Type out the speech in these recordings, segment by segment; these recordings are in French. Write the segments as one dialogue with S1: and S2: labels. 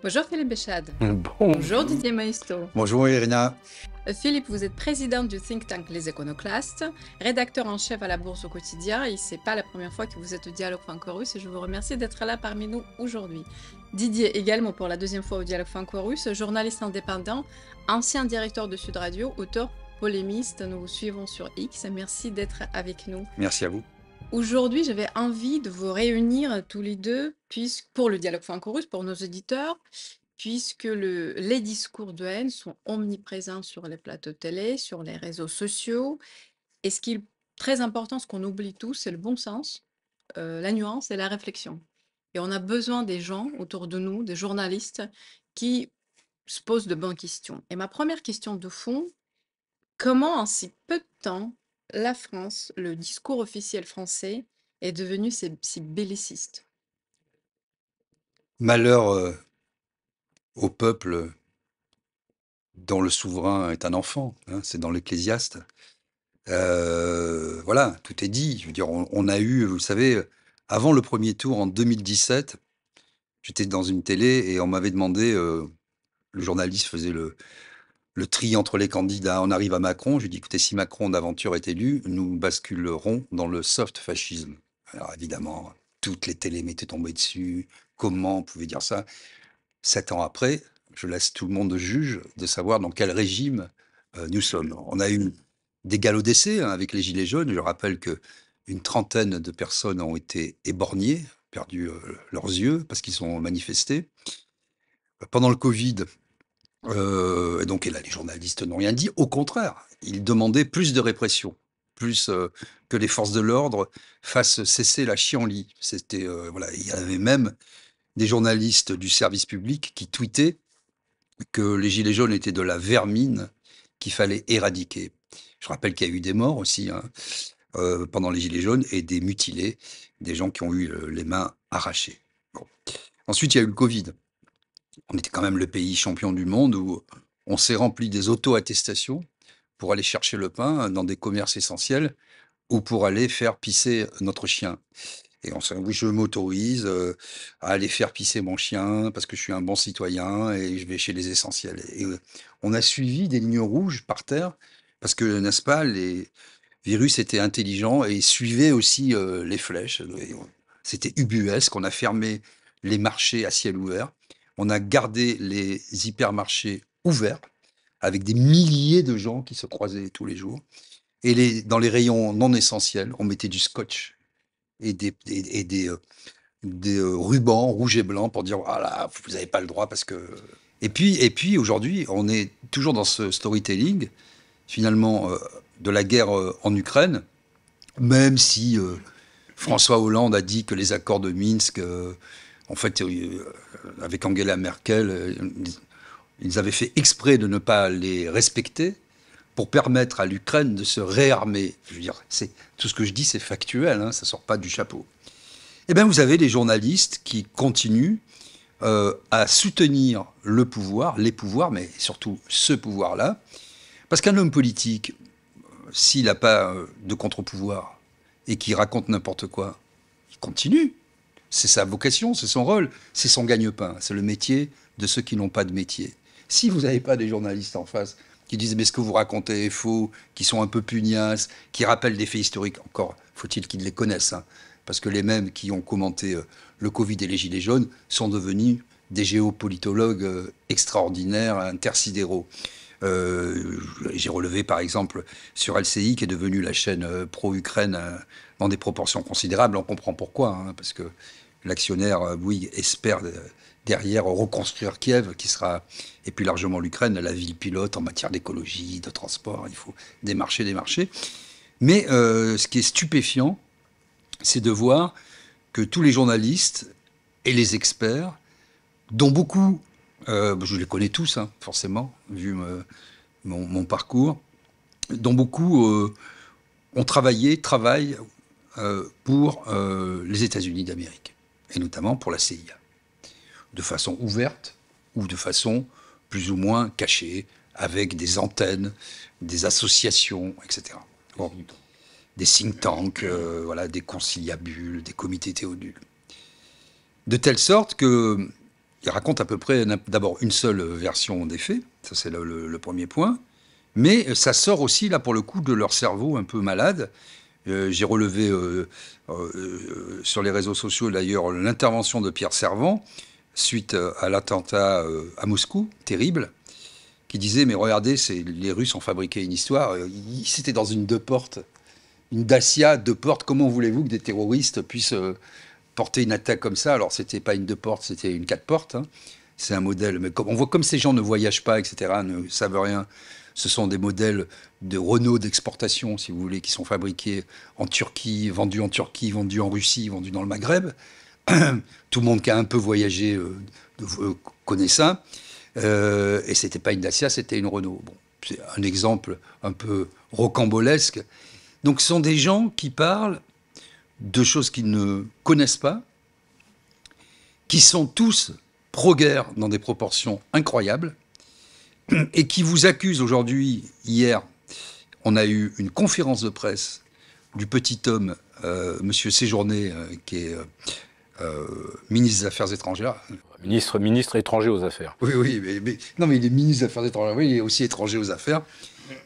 S1: Bonjour Philippe Béchade.
S2: Bon,
S1: Bonjour Didier Maisto.
S2: bonjour Irina.
S1: Philippe, vous êtes président du think tank Les Iconoclastes, rédacteur en chef à la Bourse au quotidien, et c'est pas la première fois que vous êtes au Dialogue Franco-Russe, et je vous remercie d'être là parmi nous aujourd'hui. Didier, également pour la deuxième fois au Dialogue Franco-Russe, journaliste indépendant, ancien directeur de Sud Radio, auteur polémiste, nous vous suivons sur X, merci d'être avec nous.
S2: Merci à vous.
S1: Aujourd'hui, j'avais envie de vous réunir tous les deux, pour le Dialogue Franco-Russe, pour nos auditeurs, puisque les discours de haine sont omniprésents sur les plateaux de télé, sur les réseaux sociaux. Et ce qui est très important, ce qu'on oublie tous, c'est le bon sens, la nuance et la réflexion. Et on a besoin des gens autour de nous, des journalistes, qui se posent de bonnes questions. Et ma première question de fond, comment en si peu de temps, la France, le discours officiel français, est devenu si belliciste?
S2: Malheur au peuple dont le souverain est un enfant, hein, c'est dans l'Ecclésiaste. Voilà, tout est dit. Je veux dire, on a eu, vous savez, avant le premier tour en 2017, j'étais dans une télé et on m'avait demandé, le journaliste faisait le tri entre les candidats. On arrive à Macron, je lui dis, écoutez, si Macron d'aventure est élu, nous basculerons dans le soft fascisme. Alors évidemment, toutes les télés m'étaient tombées dessus. Comment on pouvait dire ça? 7 ans après, je laisse tout le monde juge de savoir dans quel régime nous sommes. On a eu des galops d'essai hein, avec les Gilets jaunes. Je rappelle que une trentaine de personnes ont été éborgnées, perdu leurs yeux parce qu'ils ont manifesté. Pendant le Covid, et donc et là, les journalistes n'ont rien dit. Au contraire, ils demandaient plus de répression, plus que les forces de l'ordre fassent cesser la chienlit. C'était voilà, il y avait même des journalistes du service public qui tweetaient que les gilets jaunes étaient de la vermine qu'il fallait éradiquer. Je rappelle qu'il y a eu des morts aussi hein, pendant les gilets jaunes et des mutilés, des gens qui ont eu les mains arrachées. Bon. Ensuite, il y a eu le Covid. On était quand même le pays champion du monde où on s'est rempli des auto-attestations pour aller chercher le pain dans des commerces essentiels ou pour aller faire pisser notre chien. Et on s'est dit, oui, je m'autorise à aller faire pisser mon chien parce que je suis un bon citoyen et je vais chez les essentiels. Et on a suivi des lignes rouges par terre parce que, n'est-ce pas, les virus étaient intelligents et suivaient aussi les flèches. C'était ubuesque. On a fermé les marchés à ciel ouvert. On a gardé les hypermarchés ouverts avec des milliers de gens qui se croisaient tous les jours. Et dans les rayons non essentiels, on mettait du scotch et des rubans rouges et blancs pour dire voilà, vous n'avez pas le droit parce que. Et puis aujourd'hui, on est toujours dans ce storytelling, finalement, de la guerre en Ukraine, même si François Hollande a dit que les accords de Minsk, en fait, avec Angela Merkel, ils avaient fait exprès de ne pas les respecter pour permettre à l'Ukraine de se réarmer. Je veux dire, tout ce que je dis, c'est factuel, hein, ça sort pas du chapeau. Eh bien, vous avez des journalistes qui continuent à soutenir le pouvoir, les pouvoirs, mais surtout ce pouvoir-là, parce qu'un homme politique, s'il n'a pas de contre-pouvoir et qu'il raconte n'importe quoi, il continue. C'est sa vocation, c'est son rôle, c'est son gagne-pain, c'est le métier de ceux qui n'ont pas de métier. Si vous n'avez pas des journalistes en face qui disent mais ce que vous racontez est faux, qui sont un peu pugnaces, qui rappellent des faits historiques, encore faut-il qu'ils les connaissent, hein, parce que les mêmes qui ont commenté le Covid et les Gilets jaunes sont devenus des géopolitologues extraordinaires, intersidéraux. J'ai relevé par exemple sur LCI, qui est devenue la chaîne pro-Ukraine dans des proportions considérables. On comprend pourquoi, hein, parce que l'actionnaire, oui, espère derrière reconstruire Kiev, qui sera, et plus largement l'Ukraine, la ville pilote en matière d'écologie, de transport. Il faut des marchés, des marchés. Mais ce qui est stupéfiant, c'est de voir que tous les journalistes et les experts, dont beaucoup, je les connais tous, hein, forcément, vu mon parcours, dont beaucoup travaillent pour les États-Unis d'Amérique, et notamment pour la CIA, de façon ouverte ou de façon plus ou moins cachée, avec des antennes, des associations, etc. Bon, des think tanks, voilà, des conciliabules, des comités théodules. De telle sorte que il raconte à peu près d'abord une seule version des faits, ça c'est le premier point, mais ça sort aussi, là, pour le coup, de leur cerveau un peu malade. J'ai relevé sur les réseaux sociaux, d'ailleurs, l'intervention de Pierre Servant, suite à l'attentat à Moscou, terrible, qui disait, mais regardez, les Russes ont fabriqué une histoire, c'était dans une deux portes, une Dacia deux portes, comment voulez-vous que des terroristes puissent porter une attaque comme ça? Alors, c'était pas une deux portes, c'était une quatre portes, hein. C'est un modèle, mais comme, on voit comme ces gens ne voyagent pas, etc., ne savent rien, ce sont des modèles de Renault d'exportation, si vous voulez, qui sont fabriqués en Turquie, vendus en Russie, vendus dans le Maghreb. Tout le monde qui a un peu voyagé connaît ça. Et c'était pas une Dacia, c'était une Renault. Bon, c'est un exemple un peu rocambolesque. Donc, ce sont des gens qui parlent de choses qu'ils ne connaissent pas, qui sont tous pro-guerre dans des proportions incroyables, et qui vous accusent aujourd'hui, hier, on a eu une conférence de presse du petit homme, Monsieur Séjourné, qui est ministre des Affaires étrangères.
S3: Ministre étranger aux affaires.
S2: Oui, oui, non, mais il est ministre des Affaires étrangères, oui, il est aussi étranger aux affaires.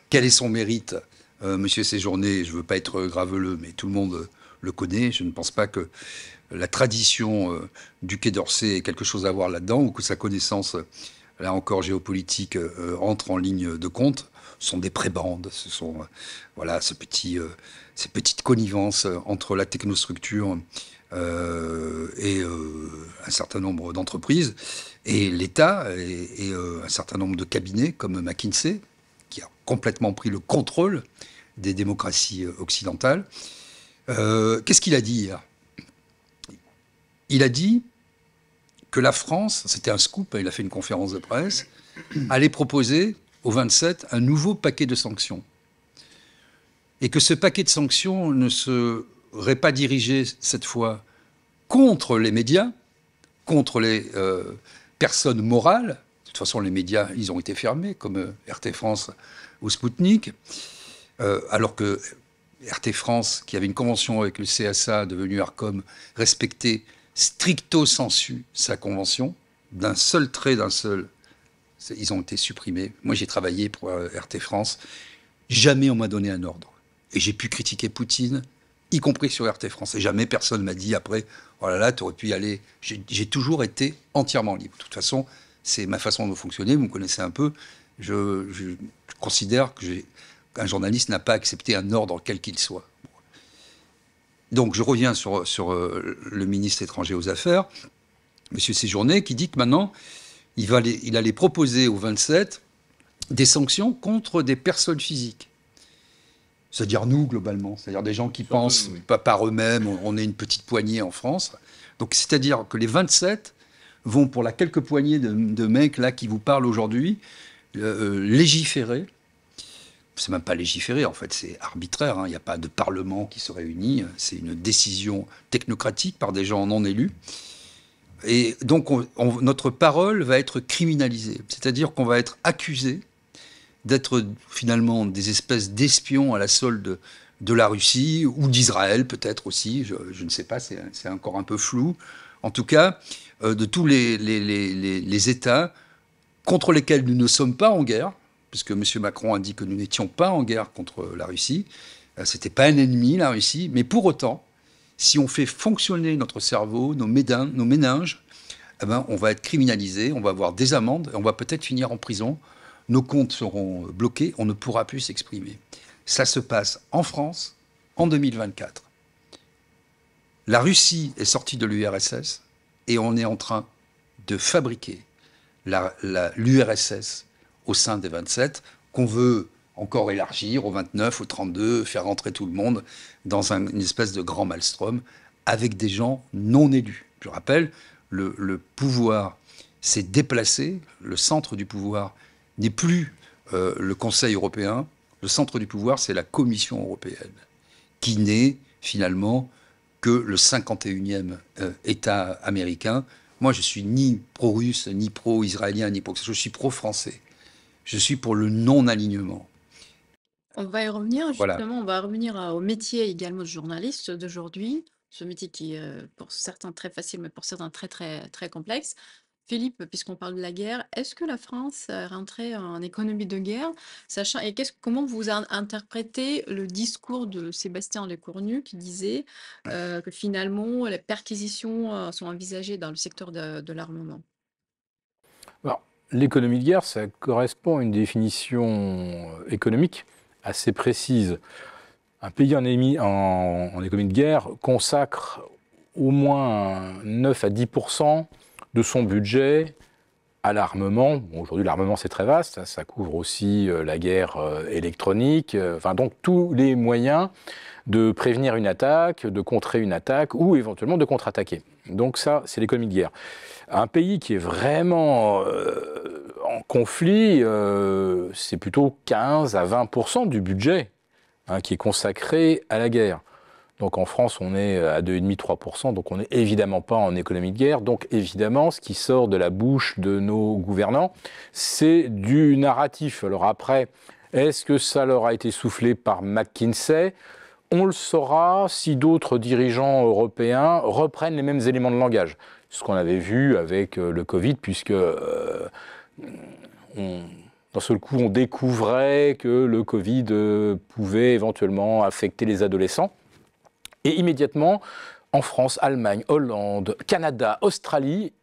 S2: Quel est son mérite, Monsieur Séjourné? Je ne veux pas être graveleux, mais tout le monde le connaît. Je ne pense pas que la tradition du Quai d'Orsay ait quelque chose à voir là-dedans, ou que sa connaissance, là encore géopolitique, entre en ligne de compte. Ce sont des prébendes, ce sont voilà, ces petites connivences entre la technostructure et un certain nombre d'entreprises, et l'État, et un certain nombre de cabinets comme McKinsey, qui a complètement pris le contrôle des démocraties occidentales. Qu'est-ce qu'il a dit hier? Il a dit que la France, c'était un scoop, il a fait une conférence de presse, allait proposer au 27 un nouveau paquet de sanctions. Et que ce paquet de sanctions ne serait pas dirigé cette fois contre les médias, contre les personnes morales. De toute façon, les médias, ils ont été fermés, comme RT France ou Sputnik, alors que RT France, qui avait une convention avec le CSA, devenu Arcom, respectait stricto sensu sa convention, d'un seul trait, ils ont été supprimés. Moi, j'ai travaillé pour RT France. Jamais on m'a donné un ordre. Et j'ai pu critiquer Poutine, y compris sur RT France. Et jamais personne m'a dit après, oh là là, tu aurais pu y aller. J'ai toujours été entièrement libre. De toute façon, c'est ma façon de fonctionner. Vous me connaissez un peu. Je considère qu'un journaliste n'a pas accepté un ordre quel qu'il soit. Donc, je reviens sur le ministre étranger aux Affaires, M. Séjourné, qui dit que maintenant, il allait proposer au 27 des sanctions contre des personnes physiques. C'est-à-dire nous, globalement. C'est-à-dire des gens qui pensent pas par eux-mêmes. On est une petite poignée en France. Donc, c'est-à-dire que les 27 vont, pour la quelques poignées de mecs là qui vous parlent aujourd'hui, légiférer. C'est même pas légiférer, en fait, c'est arbitraire, hein. Il n'y a pas de parlement qui se réunit. C'est une décision technocratique par des gens non élus. Et donc, notre parole va être criminalisée. C'est-à-dire qu'on va être accusé d'être finalement des espèces d'espions à la solde de la Russie ou d'Israël peut-être aussi, je ne sais pas, c'est encore un peu flou. En tout cas, de tous les États contre lesquels nous ne sommes pas en guerre, puisque M. Macron a dit que nous n'étions pas en guerre contre la Russie. C'était pas un ennemi, la Russie, mais pour autant, si on fait fonctionner notre cerveau, nos méninges, eh ben, on va être criminalisé, on va avoir des amendes, et on va peut-être finir en prison. Nos comptes seront bloqués, on ne pourra plus s'exprimer. Ça se passe en France en 2024. La Russie est sortie de l'URSS et on est en train de fabriquer l'URSS au sein des 27, qu'on veut encore élargir au 29, au 32, faire rentrer tout le monde dans une espèce de grand maelstrom avec des gens non élus. Je rappelle, le pouvoir s'est déplacé, le centre du pouvoir n'est plus le Conseil européen, le centre du pouvoir, c'est la Commission européenne, qui n'est finalement que le 51e État américain. Moi, je suis ni pro-russe, ni pro-israélien, ni pro... Je suis pro-français. Je suis pour le non-alignement.
S1: On va y revenir
S2: Voilà.
S1: justement, on va revenir au métier également de journaliste d'aujourd'hui. Ce métier qui est pour certains très facile, mais pour certains très très très complexe. Philippe, puisqu'on parle de la guerre, est-ce que la France rentrait en économie de guerre, sachant et comment vous interprétez le discours de Sébastien Lecornu qui disait que finalement les perquisitions sont envisagées dans le secteur de l'armement?
S3: Alors, l'économie de guerre, ça correspond à une définition économique assez précise. Un pays en économie de guerre consacre au moins 9 à 10% de son budget à l'armement. Bon, aujourd'hui, l'armement, c'est très vaste. Ça couvre aussi la guerre électronique. Enfin, donc, tous les moyens de prévenir une attaque, de contrer une attaque ou éventuellement de contre-attaquer. Donc ça, c'est l'économie de guerre. Un pays qui est vraiment en conflit, c'est plutôt 15 à 20% du budget qui est consacré à la guerre. Donc en France, on est à 2,5-3%, donc on n'est évidemment pas en économie de guerre. Donc évidemment, ce qui sort de la bouche de nos gouvernants, c'est du narratif. Alors après, est-ce que ça leur a été soufflé par McKinsey ? On le saura si d'autres dirigeants européens reprennent les mêmes éléments de langage. Ce qu'on avait vu avec le Covid, puisque d'un seul coup, on découvrait que le Covid pouvait éventuellement affecter les adolescents. Et immédiatement, en France, Allemagne, Hollande, Canada, Australie,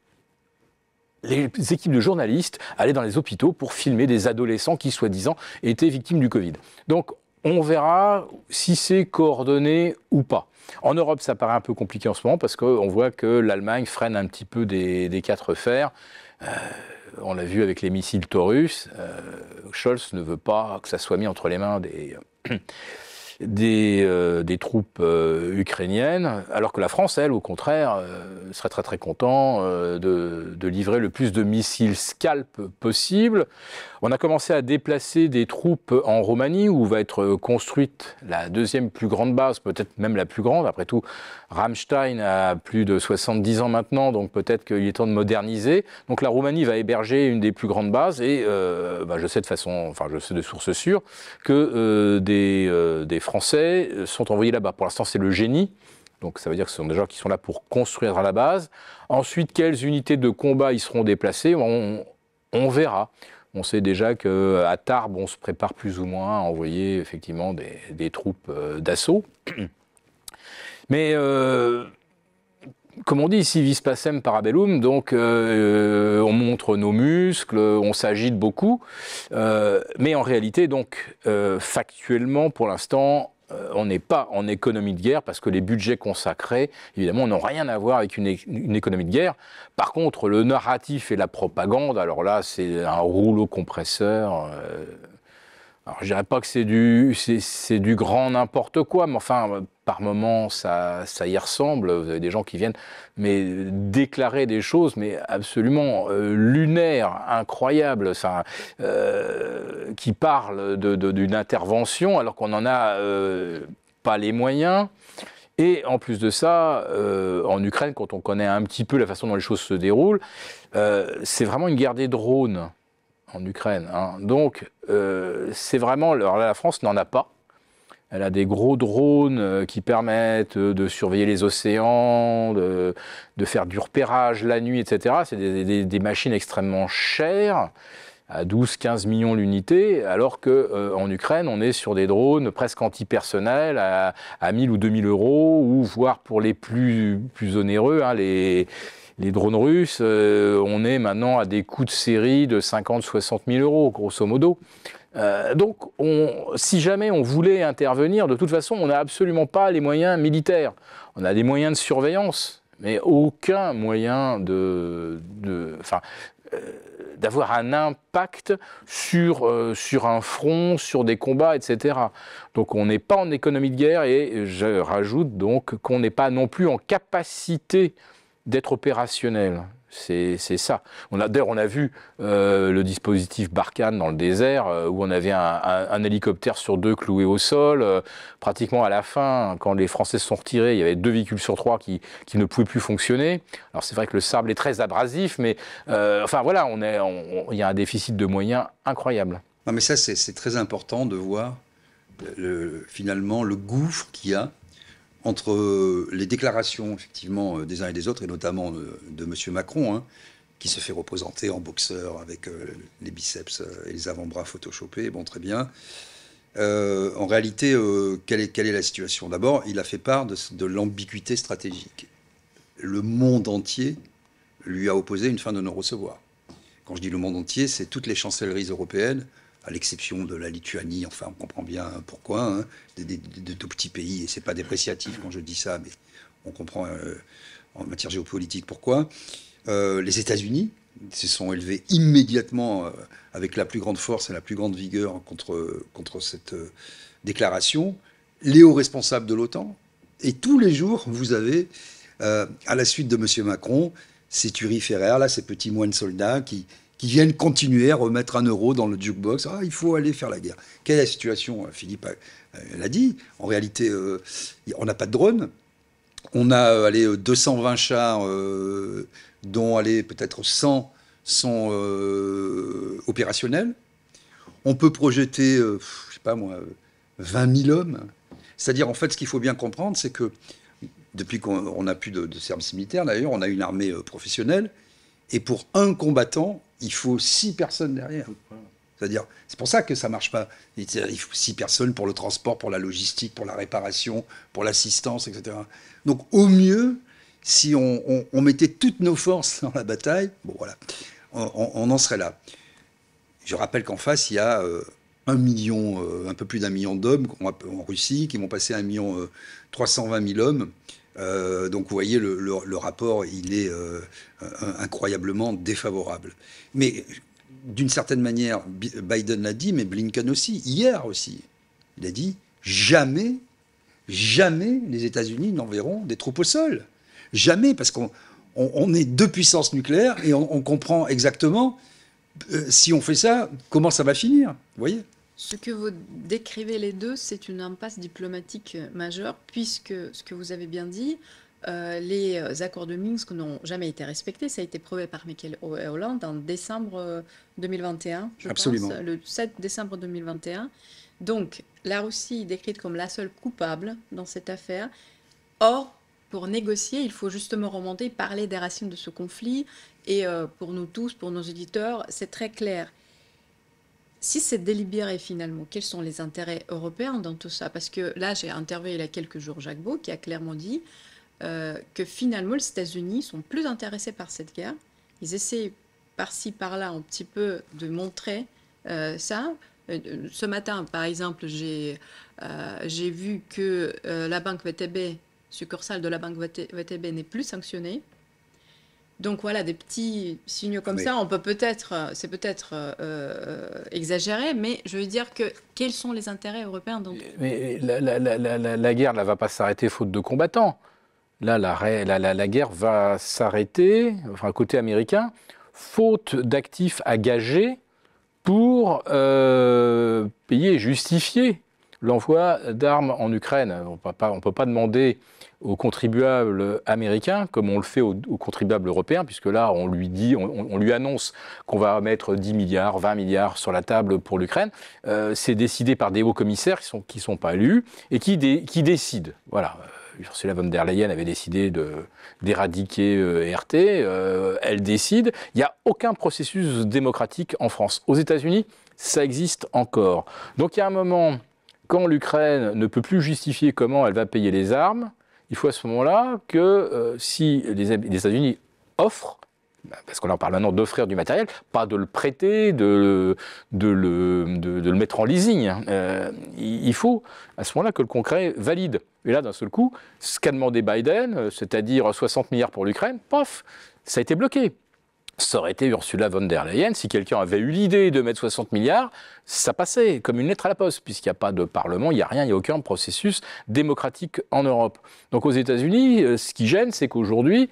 S3: les équipes de journalistes allaient dans les hôpitaux pour filmer des adolescents qui, soi-disant, étaient victimes du Covid. Donc, on verra si c'est coordonné ou pas. En Europe, ça paraît un peu compliqué en ce moment parce qu'on voit que l'Allemagne freine un petit peu des quatre fers. On l'a vu avec les missiles Taurus. Scholz ne veut pas que ça soit mis entre les mains des troupes ukrainiennes, alors que la France, elle, au contraire, serait très très content de livrer le plus de missiles Scalp possible. On a commencé à déplacer des troupes en Roumanie, où va être construite la deuxième plus grande base, peut-être même la plus grande. Après tout, Ramstein a plus de 70 ans maintenant, donc peut-être qu'il est temps de moderniser. Donc la Roumanie va héberger une des plus grandes bases, et je sais de sources sûres que des Français sont envoyés là-bas. Pour l'instant, c'est le génie. Donc ça veut dire que ce sont des gens qui sont là pour construire à la base. Ensuite, quelles unités de combat y seront déplacées, on verra. On sait déjà qu'à Tarbes, on se prépare plus ou moins à envoyer effectivement des troupes d'assaut. Mais comme on dit, si vis pacem parabellum, donc on montre nos muscles, on s'agite beaucoup, mais en réalité, donc factuellement, pour l'instant, on n'est pas en économie de guerre parce que les budgets consacrés, évidemment, n'ont rien à voir avec une économie de guerre. Par contre, le narratif et la propagande, alors là, c'est un rouleau compresseur. Alors, je dirais pas que c'est du grand n'importe quoi, mais enfin, par moments, ça y ressemble. Vous avez des gens qui viennent déclarer des choses, mais absolument lunaires, incroyables, qui parlent d'une intervention alors qu'on n'en a pas les moyens. Et en plus de ça, en Ukraine, quand on connaît un petit peu la façon dont les choses se déroulent, c'est vraiment une guerre des drones en Ukraine. Donc, c'est vraiment... Alors là, la France n'en a pas. Elle a des gros drones qui permettent de surveiller les océans, de faire du repérage la nuit, etc. C'est des machines extrêmement chères, à 12-15 millions l'unité, alors qu'en Ukraine, on est sur des drones presque antipersonnels à 1000 ou 2000 euros, ou voire pour les plus onéreux, les drones russes, on est maintenant à des coûts de série de 50-60 000 euros, grosso modo. Donc, si jamais on voulait intervenir, de toute façon, on n'a absolument pas les moyens militaires. On a des moyens de surveillance, mais aucun moyen d'avoir un impact sur un front, sur des combats, etc. Donc on n'est pas en économie de guerre, et je rajoute donc qu'on n'est pas non plus en capacité d'être opérationnel. C'est ça. D'ailleurs, on a vu le dispositif Barkhane dans le désert, où on avait un hélicoptère sur 2 cloué au sol. Pratiquement à la fin, quand les Français se sont retirés, il y avait 2 véhicules sur 3 qui ne pouvaient plus fonctionner. Alors c'est vrai que le sable est très abrasif, mais voilà, il y a un déficit de moyens incroyable.
S2: Non, mais ça, c'est très important de voir finalement le gouffre qu'il y a entre les déclarations, effectivement, des uns et des autres, et notamment de M. Macron, qui se fait représenter en boxeur avec les biceps et les avant-bras photoshopés. Bon, très bien. En réalité, quelle est la situation? D'abord, il a fait part de l'ambiguïté stratégique. Le monde entier lui a opposé une fin de non-recevoir. Quand je dis le monde entier, c'est toutes les chancelleries européennes, à l'exception de la Lituanie, enfin on comprend bien pourquoi, hein, de tout petits pays, et c'est pas dépréciatif quand je dis ça, mais on comprend en matière géopolitique pourquoi. Les États-Unis se sont élevés immédiatement avec la plus grande force et la plus grande vigueur contre cette déclaration. Les hauts responsables de l'OTAN, et tous les jours, vous avez, à la suite de M. Macron, ces turiféraires, là, ces petits moines soldats qui viennent continuer à remettre un euro dans le jukebox. Ah, il faut aller faire la guerre. Quelle est la situation? Philippe l'a dit. En réalité, on n'a pas de drone. On a 220 chars, dont peut-être 100 sont opérationnels. On peut projeter, je ne sais pas moi, 20 000 hommes. C'est-à-dire, en fait, ce qu'il faut bien comprendre, c'est que depuis qu'on n'a plus de service militaire, d'ailleurs, on a une armée professionnelle. Et pour un combattant, il faut 6 personnes derrière. C'est-à-dire, c'est pour ça que ça ne marche pas. Il faut 6 personnes pour le transport, pour la logistique, pour la réparation, pour l'assistance, etc. Donc, au mieux, si on mettait toutes nos forces dans la bataille, bon voilà, on en serait là. Je rappelle qu'en face, il y a un peu plus d'1 million d'hommes en Russie, qui vont passer à 320 000 hommes. Donc vous voyez, le rapport, il est incroyablement défavorable. Mais d'une certaine manière, Biden l'a dit, mais Blinken aussi, hier aussi. Il a dit, jamais les États-Unis n'enverront des troupes au sol. Jamais, parce qu'on est 2 puissances nucléaires et on comprend exactement, si on fait ça, comment ça va finir. Vous voyez ?
S1: Ce que vous décrivez les deux, c'est une impasse diplomatique majeure, puisque, ce que vous avez bien dit, les accords de Minsk n'ont jamais été respectés. Ça a été prouvé par Michael Hollande en décembre 2021, je
S2: Absolument.
S1: pense, le 7 décembre 2021. Donc, la Russie est décrite comme la seule coupable dans cette affaire. Or, pour négocier, il faut justement remonter, parler des racines de ce conflit. Et pour nous tous, pour nos auditeurs, c'est très clair. Si c'est délibéré finalement, quels sont les intérêts européens dans tout ça? Parce que là, j'ai interviewé il y a quelques jours Jacques Beau qui a clairement dit que finalement les États-Unis sont plus intéressés par cette guerre. Ils essaient par-ci, par-là un petit peu de montrer ça. Ce matin, par exemple, j'ai vu que la banque VTB, succursale de la banque VTB, n'est plus sanctionnée. Donc voilà, des petits signaux comme ça, c'est peut-être exagéré, mais je veux dire que quels sont les intérêts européens dans tout?
S3: Mais la guerre ne va pas s'arrêter faute de combattants. Là, la guerre va s'arrêter, enfin côté américain, faute d'actifs à gager pour payer et justifier l'envoi d'armes en Ukraine. On ne peut pas demander aux contribuables américains, comme on le fait aux contribuables européens, puisque là, on lui annonce qu'on va mettre 10 milliards, 20 milliards sur la table pour l'Ukraine. C'est décidé par des hauts commissaires qui sont pas élus et qui décident. Voilà. Ursula von der Leyen avait décidé d'éradiquer RT. Elle décide. Il n'y a aucun processus démocratique en France. Aux États-Unis, ça existe encore. Donc il y a un moment, quand l'Ukraine ne peut plus justifier comment elle va payer les armes, il faut à ce moment-là que si les États-Unis offrent, parce qu'on en parle maintenant d'offrir du matériel, pas de le prêter, de le mettre en leasing. Il faut à ce moment-là que le Congrès valide. Et là, d'un seul coup, ce qu'a demandé Biden, c'est-à-dire 60 milliards pour l'Ukraine, pof, ça a été bloqué. Ça aurait été Ursula von der Leyen, si quelqu'un avait eu l'idée de mettre 60 milliards, ça passait comme une lettre à la poste, puisqu'il n'y a pas de Parlement, il n'y a rien, il n'y a aucun processus démocratique en Europe. Donc aux États-Unis, ce qui gêne, c'est qu'aujourd'hui,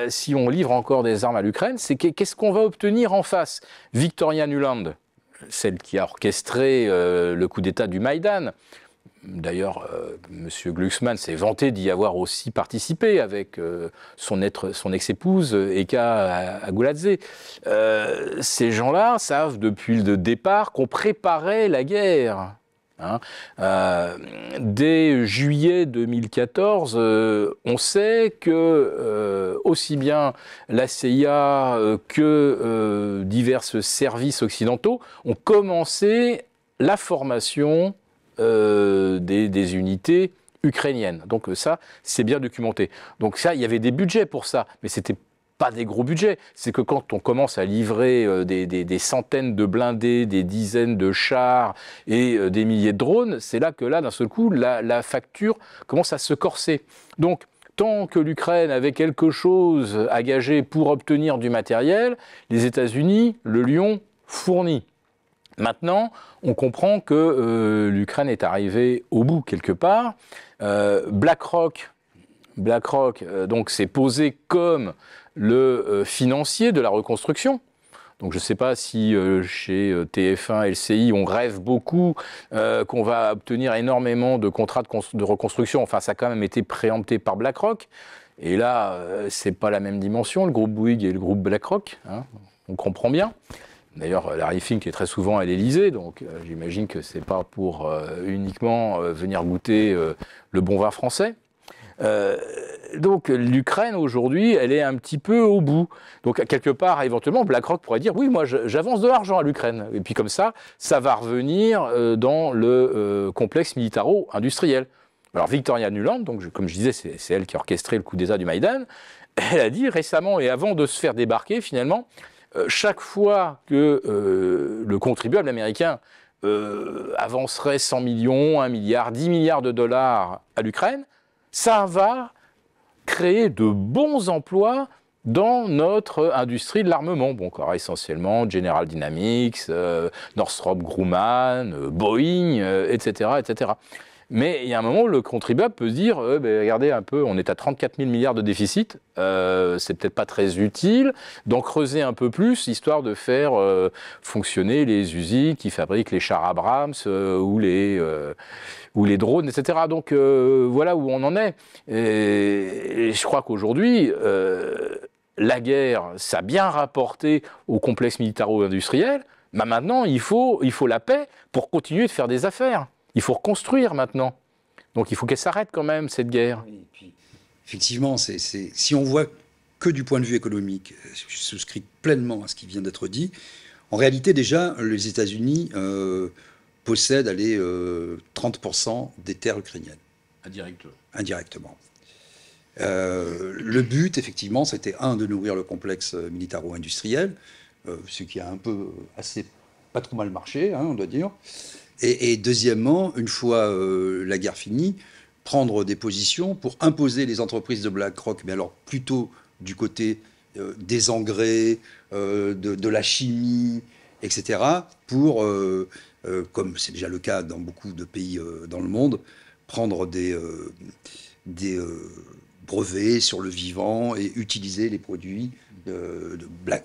S3: si on livre encore des armes à l'Ukraine, c'est qu'est-ce qu'on va obtenir en face? Victoria Nuland, celle qui a orchestré le coup d'État du Maïdan. D'ailleurs, M. Glucksmann s'est vanté d'y avoir aussi participé avec son ex-épouse Eka Aguladze. Ces gens-là savent depuis le départ qu'on préparait la guerre. hein. Dès juillet 2014, on sait que aussi bien la CIA que divers services occidentaux ont commencé la formation des unités ukrainiennes. Donc ça, c'est bien documenté. Donc ça, il y avait des budgets pour ça, mais c'était pas des gros budgets. C'est que quand on commence à livrer des centaines de blindés, des dizaines de chars et des milliers de drones, c'est là que là, d'un seul coup, la facture commence à se corser. Donc, tant que l'Ukraine avait quelque chose à gager pour obtenir du matériel, les États-Unis le lui ont fourni. Maintenant, on comprend que l'Ukraine est arrivée au bout quelque part. BlackRock, donc, s'est posé comme le financier de la reconstruction. Donc je ne sais pas si chez TF1 et LCI, on rêve beaucoup qu'on va obtenir énormément de contrats de reconstruction. Enfin, ça a quand même été préempté par BlackRock. Et là, c'est pas la même dimension, le groupe Bouygues et le groupe BlackRock, hein, on comprend bien. D'ailleurs, Larry Fink est très souvent à l'Élysée, donc j'imagine que c'est pas pour uniquement venir goûter le bon vin français. Donc l'Ukraine aujourd'hui, elle est un petit peu au bout. Donc quelque part, éventuellement, BlackRock pourrait dire oui, moi j'avance de l'argent à l'Ukraine. Et puis comme ça va revenir dans le complexe militaro-industriel. Alors Victoria Nuland, donc comme je disais, c'est elle qui a orchestré le coup d'État du Maïdan. Elle a dit récemment et avant de se faire débarquer finalement, chaque fois que le contribuable américain avancerait 100 millions, 1 milliard, 10 milliards de dollars à l'Ukraine, ça va créer de bons emplois dans notre industrie de l'armement. Bon, alors essentiellement General Dynamics, Northrop Grumman, Boeing, etc., etc. Mais il y a un moment où le contribuable peut se dire regardez un peu, on est à 34 000 milliards de déficit, c'est peut-être pas très utile d'en creuser un peu plus, histoire de faire fonctionner les usines qui fabriquent les chars Abrams ou les drones, etc. Donc voilà où on en est. Et je crois qu'aujourd'hui, la guerre, ça a bien rapporté au complexe militaro-industriel, mais maintenant, il faut la paix pour continuer de faire des affaires. Il faut reconstruire maintenant. Donc il faut qu'elle s'arrête quand même, cette guerre.
S2: Oui, et puis, effectivement, si on voit que du point de vue économique, je souscris pleinement à ce qui vient d'être dit. En réalité, déjà, les États-Unis possèdent 30% des terres ukrainiennes. Indirectement. Le but, effectivement, c'était de nourrir le complexe militaro-industriel, ce qui a pas trop mal marché, hein, on doit dire. Et deuxièmement, une fois la guerre finie, prendre des positions pour imposer les entreprises de BlackRock, mais alors plutôt du côté des engrais, de la chimie, etc., pour, comme c'est déjà le cas dans beaucoup de pays dans le monde, prendre des brevets sur le vivant et utiliser les produits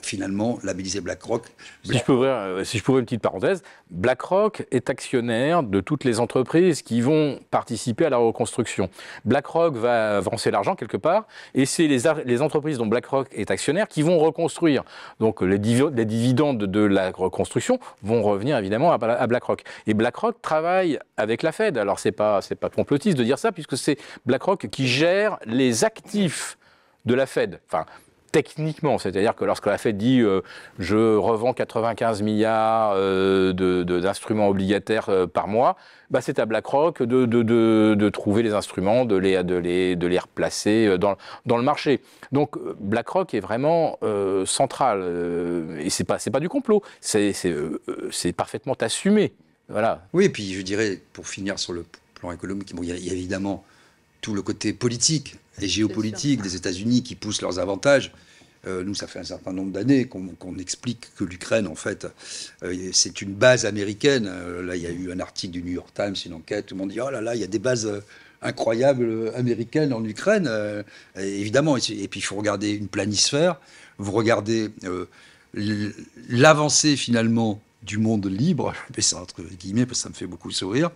S2: finalement labellisés BlackRock.
S3: Si je peux ouvrir une petite parenthèse, BlackRock est actionnaire de toutes les entreprises qui vont participer à la reconstruction. BlackRock va avancer l'argent quelque part, et c'est les entreprises dont BlackRock est actionnaire qui vont reconstruire. Donc les dividendes de la reconstruction vont revenir évidemment à BlackRock. Et BlackRock travaille avec la Fed. Alors c'est pas complotiste de dire ça, puisque c'est BlackRock qui gère les actifs de la Fed. Enfin, techniquement, c'est-à-dire que lorsque la Fed dit je revends 95 milliards d'instruments obligataires par mois, bah c'est à BlackRock de trouver les instruments, de les replacer dans le marché. Donc BlackRock est vraiment central et c'est pas du complot, c'est parfaitement assumé. Voilà.
S2: Oui, et puis je dirais, pour finir sur le plan économique, bon, il y a évidemment tout le côté politique et géopolitique des États-Unis qui poussent leurs avantages. Nous, ça fait un certain nombre d'années qu'on explique que l'Ukraine, en fait, c'est une base américaine. Là, il y a eu un article du New York Times, une enquête, tout le monde dit « Oh là là, il y a des bases incroyables américaines en Ukraine ». Évidemment, et puis il faut regarder une planisphère, vous regardez l'avancée finalement du monde libre, je mets ça entre guillemets parce que ça me fait beaucoup sourire,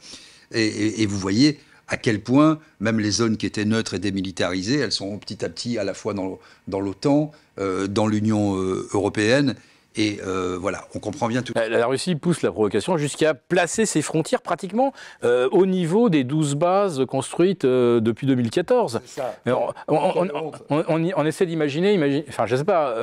S2: et vous voyez à quel point même les zones qui étaient neutres et démilitarisées, elles sont petit à petit à la fois dans l'OTAN, dans l'Union européenne, Et voilà, on comprend bien tout.
S3: La Russie pousse la provocation jusqu'à placer ses frontières pratiquement au niveau des 12 bases construites depuis 2014.
S2: Ça.
S3: Alors, on essaie d'imaginer, enfin je sais pas,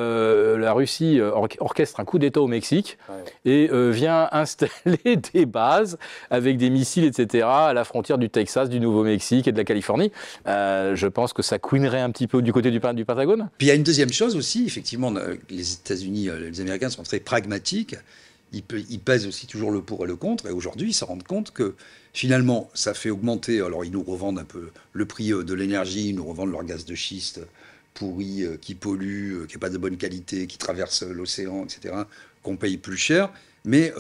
S3: la Russie orchestre un coup d'État au Mexique et vient installer des bases avec des missiles, etc. à la frontière du Texas, du Nouveau-Mexique et de la Californie. Je pense que ça couinerait un petit peu du côté du Pentagone.
S2: Puis il y a une deuxième chose aussi, effectivement, les États-Unis, les Américains sont très pragmatiques, ils pèsent aussi toujours le pour et le contre, et aujourd'hui ils se rendent compte que finalement ça fait augmenter, alors ils nous revendent un peu le prix de l'énergie, ils nous revendent leur gaz de schiste pourri, qui pollue, qui n'est pas de bonne qualité, qui traverse l'océan, etc., qu'on paye plus cher, mais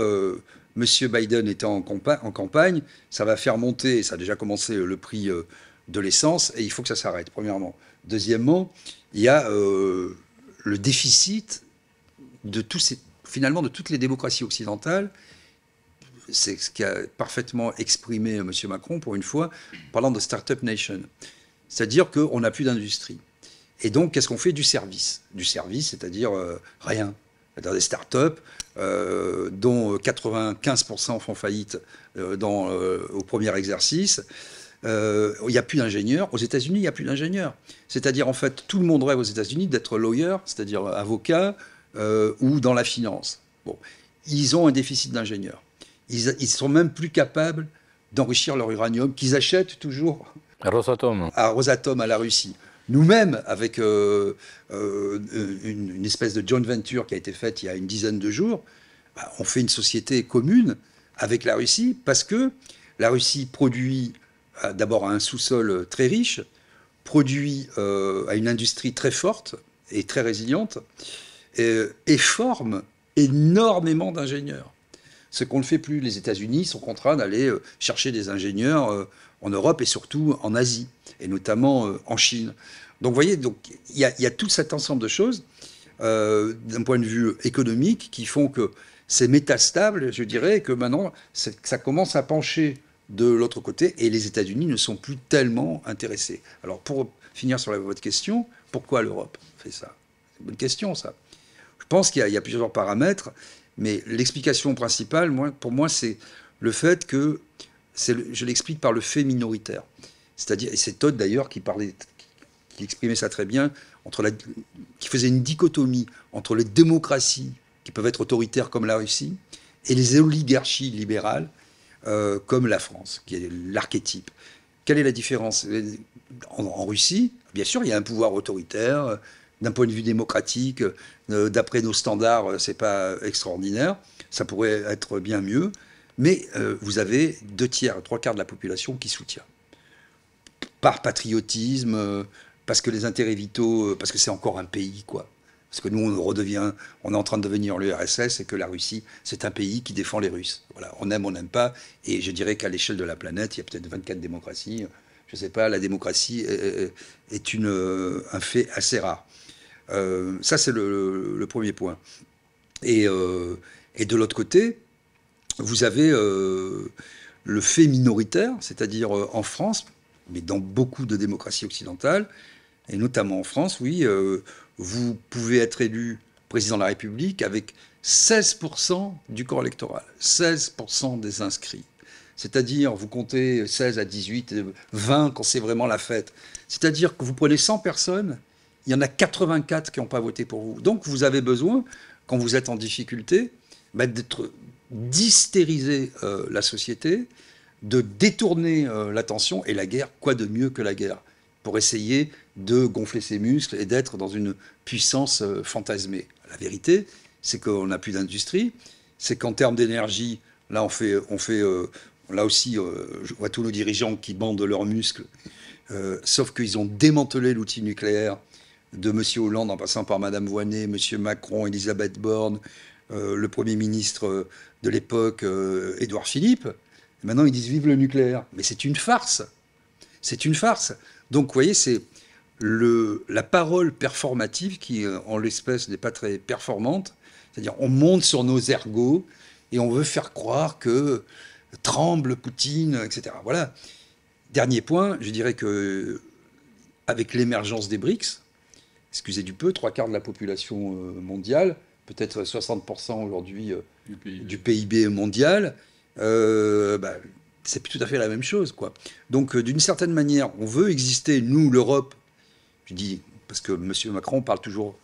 S2: Monsieur Biden étant en campagne, ça va faire monter, et ça a déjà commencé, le prix de l'essence, et il faut que ça s'arrête, premièrement. Deuxièmement, il y a le déficit de finalement de toutes les démocraties occidentales. C'est ce qu'a parfaitement exprimé M. Macron, pour une fois, parlant de Startup Nation. C'est-à-dire qu'on n'a plus d'industrie. Et donc, qu'est-ce qu'on fait? Du service. Du service, c'est-à-dire rien. C'est-à-dire des startups dont 95% font faillite au premier exercice. Il n'y a plus d'ingénieurs. Aux États-Unis, il n'y a plus d'ingénieurs. C'est-à-dire, en fait, tout le monde rêve aux États-Unis d'être lawyer, c'est-à-dire avocat, ou dans la finance. Bon, ils ont un déficit d'ingénieurs. Ils sont même plus capables d'enrichir leur uranium qu'ils achètent toujours
S3: Rosatom.
S2: à Rosatom, à la Russie. Nous-mêmes, avec une espèce de joint venture qui a été faite il y a une dizaine de jours, bah, on fait une société commune avec la Russie parce que la Russie produit d'abord à un sous-sol très riche, produit à une industrie très forte et très résiliente, et forme énormément d'ingénieurs. Ce qu'on ne fait plus. Les États-Unis sont contraints d'aller chercher des ingénieurs en Europe et surtout en Asie, et notamment en Chine. Donc vous voyez, il y a tout cet ensemble de choses, d'un point de vue économique, qui font que c'est métastable, je dirais, et que maintenant, ça commence à pencher de l'autre côté, et les États-Unis ne sont plus tellement intéressés. Alors, pour finir sur votre question, pourquoi l'Europe fait ça? C'est une bonne question, ça. Je pense qu'il y a plusieurs paramètres, mais l'explication principale, pour moi, c'est le fait que, je l'explique par le fait minoritaire. C'est-à-dire, et c'est Todd d'ailleurs qui exprimait ça très bien, qui faisait une dichotomie entre les démocraties qui peuvent être autoritaires comme la Russie et les oligarchies libérales comme la France, qui est l'archétype. Quelle est la différence? En Russie, bien sûr, il y a un pouvoir autoritaire. D'un point de vue démocratique, d'après nos standards, c'est pas extraordinaire. Ça pourrait être bien mieux. Mais vous avez 2/3, 3/4 de la population qui soutient. Par patriotisme, parce que les intérêts vitaux, parce que c'est encore un pays, quoi. Parce que nous, on est en train de devenir l'URSS et que la Russie, c'est un pays qui défend les Russes. Voilà, on aime, on n'aime pas. Et je dirais qu'à l'échelle de la planète, il y a peut-être 24 démocraties. Je ne sais pas, la démocratie est un fait assez rare. Ça, c'est le premier point. Et de l'autre côté, vous avez le fait minoritaire, c'est-à-dire en France, mais dans beaucoup de démocraties occidentales, et notamment en France, oui, vous pouvez être élu président de la République avec 16% du corps électoral, 16% des inscrits. C'est-à-dire, vous comptez 16 à 18, 20 quand c'est vraiment la fête. C'est-à-dire que vous prenez 100 personnes, il y en a 84 qui n'ont pas voté pour vous. Donc vous avez besoin, quand vous êtes en difficulté, d'hystériser la société, de détourner l'attention, et la guerre, quoi de mieux que la guerre, pour essayer de gonfler ses muscles et d'être dans une puissance fantasmée. La vérité, c'est qu'on n'a plus d'industrie, c'est qu'en termes d'énergie, là là aussi, je vois tous nos dirigeants qui bandent leurs muscles, sauf qu'ils ont démantelé l'outil nucléaire de M. Hollande en passant par Mme Voynet, M. Macron, Elisabeth Borne, le Premier ministre de l'époque, Édouard Philippe. Et maintenant, ils disent vive le nucléaire. Mais c'est une farce. C'est une farce. Donc, vous voyez, c'est la parole performative qui, en l'espèce, n'est pas très performante. C'est-à-dire, on monte sur nos ergots et on veut faire croire que tremble Poutine, etc. Voilà. Dernier point, je dirais que avec l'émergence des BRICS, excusez du peu, 3/4 de la population mondiale peut-être 60% aujourd'hui
S3: Du
S2: du PIB mondial, bah, c'est plus tout à fait la même chose, quoi. Donc, d'une certaine manière, on veut exister, nous, l'Europe, je dis, parce que M. Macron parle toujours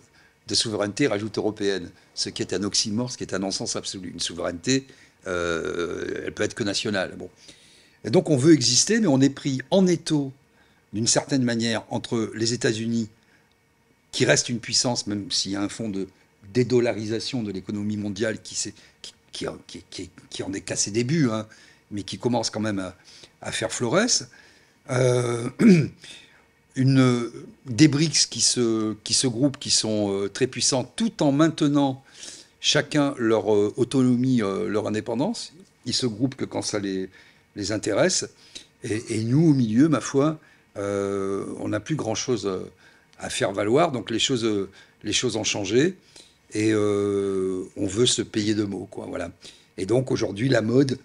S2: de souveraineté, rajoute européenne, ce qui est un oxymore, ce qui est un non-sens absolu. Une souveraineté, elle peut être que nationale. Bon. Et donc, on veut exister, mais on est pris en étau, d'une certaine manière, entre les États-Unis, qui reste une puissance, même s'il y a un fonds de dédollarisation de l'économie mondiale qui en est qu'à ses débuts, hein, mais qui commence quand même à faire florès. Euh, des BRICS qui se groupent, qui sont très puissants, tout en maintenant chacun leur autonomie, leur indépendance. Ils se groupent que quand ça les intéresse. Et nous, au milieu, ma foi, on n'a plus grand-chose à faire valoir. Donc les choses ont changé. Et on veut se payer de mots, quoi. Voilà. Et donc aujourd'hui, la mode,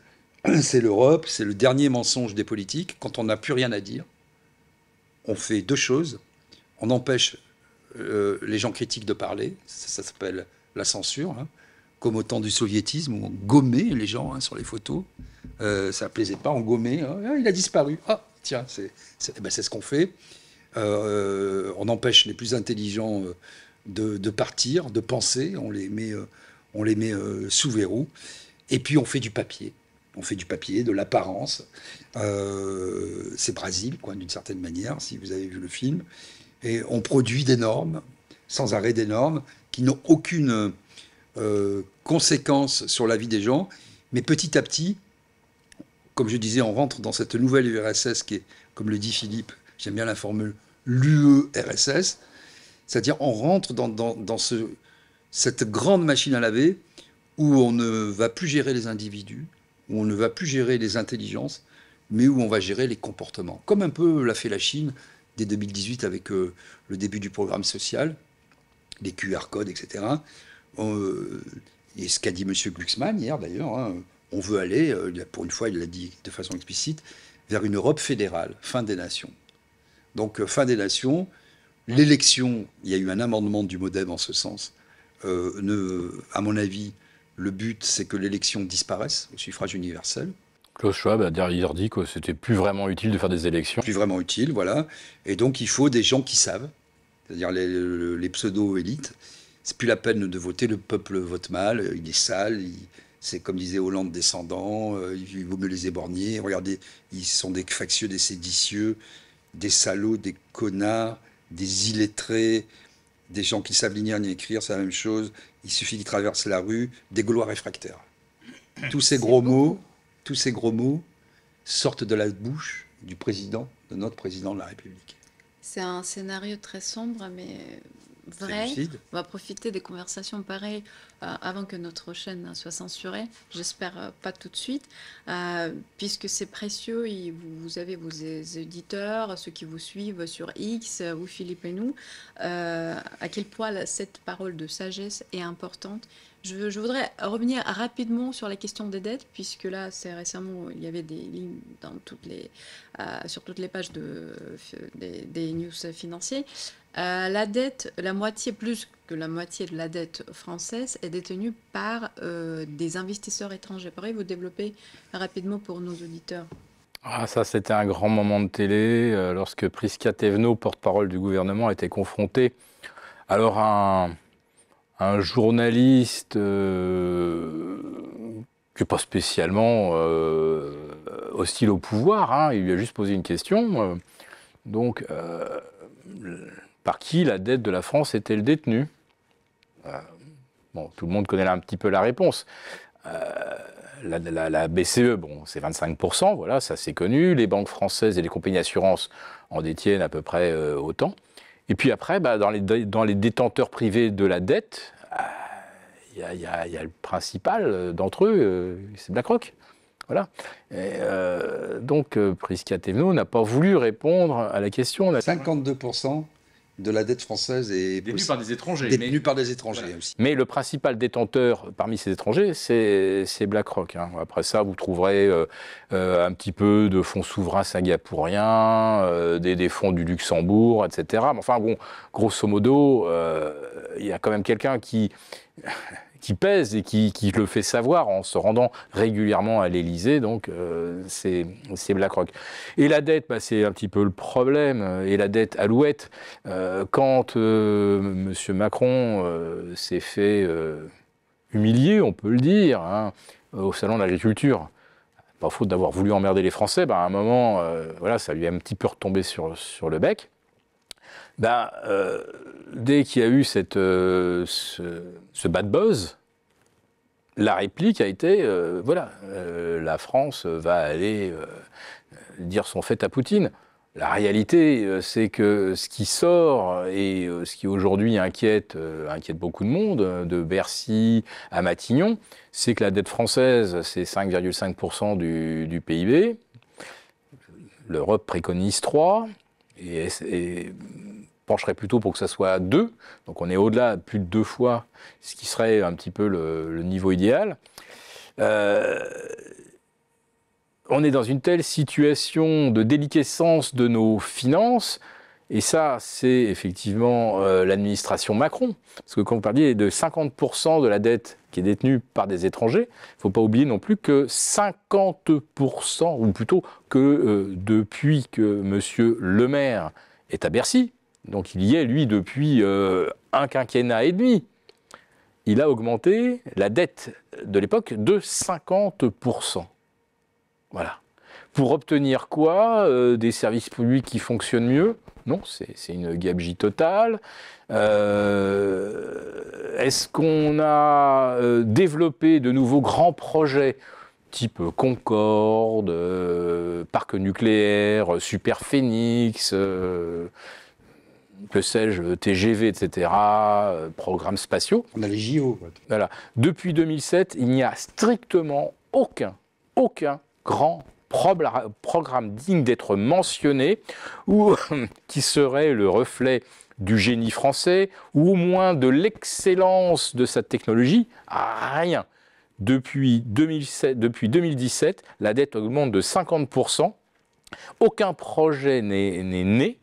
S2: c'est l'Europe, c'est le dernier mensonge des politiques. Quand on n'a plus rien à dire, on fait deux choses. On empêche les gens critiques de parler. Ça s'appelle la censure, hein. Comme au temps du soviétisme, où on gommait les gens, hein, sur les photos. Ça ne plaisait pas, on gommait. Ah, il a disparu. Ah, tiens, c'est ce qu'on fait. On empêche les plus intelligents de partir, de penser. On les met sous verrou. Et puis on fait du papier. On fait du papier, de l'apparence. C'est Brésil, quoi, d'une certaine manière, si vous avez vu le film. Et on produit des normes, sans arrêt des normes, qui n'ont aucune conséquence sur la vie des gens. Mais petit à petit, comme je disais, on rentre dans cette nouvelle URSS qui est, comme le dit Philippe, j'aime bien la formule, l'UE-RSS. C'est-à-dire on rentre dans cette grande machine à laver où on ne va plus gérer les individus, où on ne va plus gérer les intelligences, mais où on va gérer les comportements. Comme un peu l'a fait la Chine dès 2018 avec le début du programme social, les QR codes, etc. Et ce qu'a dit M. Glucksmann hier d'ailleurs, hein, on veut aller, pour une fois il l'a dit de façon explicite, vers une Europe fédérale, fin des nations. Donc fin des nations, l'élection, il y a eu un amendement du MoDem en ce sens. À mon avis, le but c'est que l'élection disparaisse au suffrage universel.
S3: Klaus Schwab a d'ailleurs dit que c'était plus vraiment utile de faire des élections.
S2: Plus vraiment utile, voilà. Et donc il faut des gens qui savent, c'est-à-dire les pseudo-élites. C'est plus la peine de voter, le peuple vote mal, il est sale, c'est comme disait Hollande descendant, il vaut mieux les éborgner. Regardez, ils sont des factieux, des séditieux, des salauds, des connards, des illettrés, des gens qui savent ni lire ni écrire, c'est la même chose. Il suffit qu'ils traversent la rue, des Gaulois réfractaires. Tous ces gros mots sortent de la bouche du président, de notre président de la République.
S1: C'est un scénario très sombre, mais vrai. On va profiter des conversations pareilles avant que notre chaîne soit censurée. J'espère pas tout de suite, puisque c'est précieux. Vous avez vos éditeurs, ceux qui vous suivent sur X, vous Philippe et nous, à quel point cette parole de sagesse est importante. Je voudrais revenir rapidement sur la question des dettes, puisque là, c'est récemment, il y avait des lignes dans sur toutes les pages des news financiers. La dette, plus que la moitié de la dette française est détenue par des investisseurs étrangers. Pourriez-vous développer rapidement pour nos auditeurs?
S3: Ah, ça, c'était un grand moment de télé, lorsque Prisca Thévenot, porte-parole du gouvernement, était confronté alors à un journaliste qui n'est pas spécialement hostile au pouvoir, hein. Il lui a juste posé une question. Par qui la dette de la France est-elle détenue? Bon, tout le monde connaît là un petit peu la réponse. La BCE, bon, c'est 25%, voilà, ça c'est connu. Les banques françaises et les compagnies d'assurance en détiennent à peu près autant. Et puis après, dans les détenteurs privés de la dette, il y a le principal d'entre eux, c'est BlackRock. Voilà. Donc Prisca Thévenot n'a pas voulu répondre à la question.
S2: 52% de la dette française est
S3: Détenu par des étrangers.
S2: détenu par des étrangers aussi.
S3: Mais le principal détenteur parmi ces étrangers, c'est BlackRock. Hein. Après ça, vous trouverez un petit peu de fonds souverains singapouriens, des fonds du Luxembourg, etc. Mais enfin bon, grosso modo, il y a quand même quelqu'un qui pèse et qui le fait savoir en se rendant régulièrement à l'Élysée, donc c'est BlackRock. Et la dette, c'est un petit peu le problème, et la dette alouette, quand M. Macron s'est fait humilier, on peut le dire, hein, au Salon de l'Agriculture, pas faute d'avoir voulu emmerder les Français, à un moment, voilà, ça lui a un petit peu retombé sur le bec. Dès qu'il y a eu ce bad buzz, la réplique a été, la France va aller dire son fait à Poutine. La réalité, c'est que ce qui sort et ce qui aujourd'hui inquiète beaucoup de monde, de Bercy à Matignon, c'est que la dette française, c'est 5,5% du PIB. L'Europe préconise 3%. Et pencherait plutôt pour que ça soit 2, donc on est au-delà, plus de 2 fois, ce qui serait un petit peu le niveau idéal. On est dans une telle situation de déliquescence de nos finances, et ça, c'est effectivement l'administration Macron. Parce que quand vous parliez de 50% de la dette qui est détenue par des étrangers, il ne faut pas oublier non plus que 50%, ou plutôt que depuis que M. Le Maire est à Bercy, donc il y est, lui, depuis un quinquennat et demi, il a augmenté la dette de l'époque de 50%. Voilà. Pour obtenir quoi? Des services publics qui fonctionnent mieux? Non, c'est une gabegie totale. Est-ce qu'on a développé de nouveaux grands projets type Concorde, parc nucléaire, Super Phénix, que sais-je, TGV, etc., programmes spatiaux?
S2: On a les JO.
S3: Voilà. Depuis 2007, il n'y a strictement aucun grand programme digne d'être mentionné ou qui serait le reflet du génie français ou au moins de l'excellence de sa technologie. Rien. Depuis 2017, la dette augmente de 50%. Aucun projet n'est né.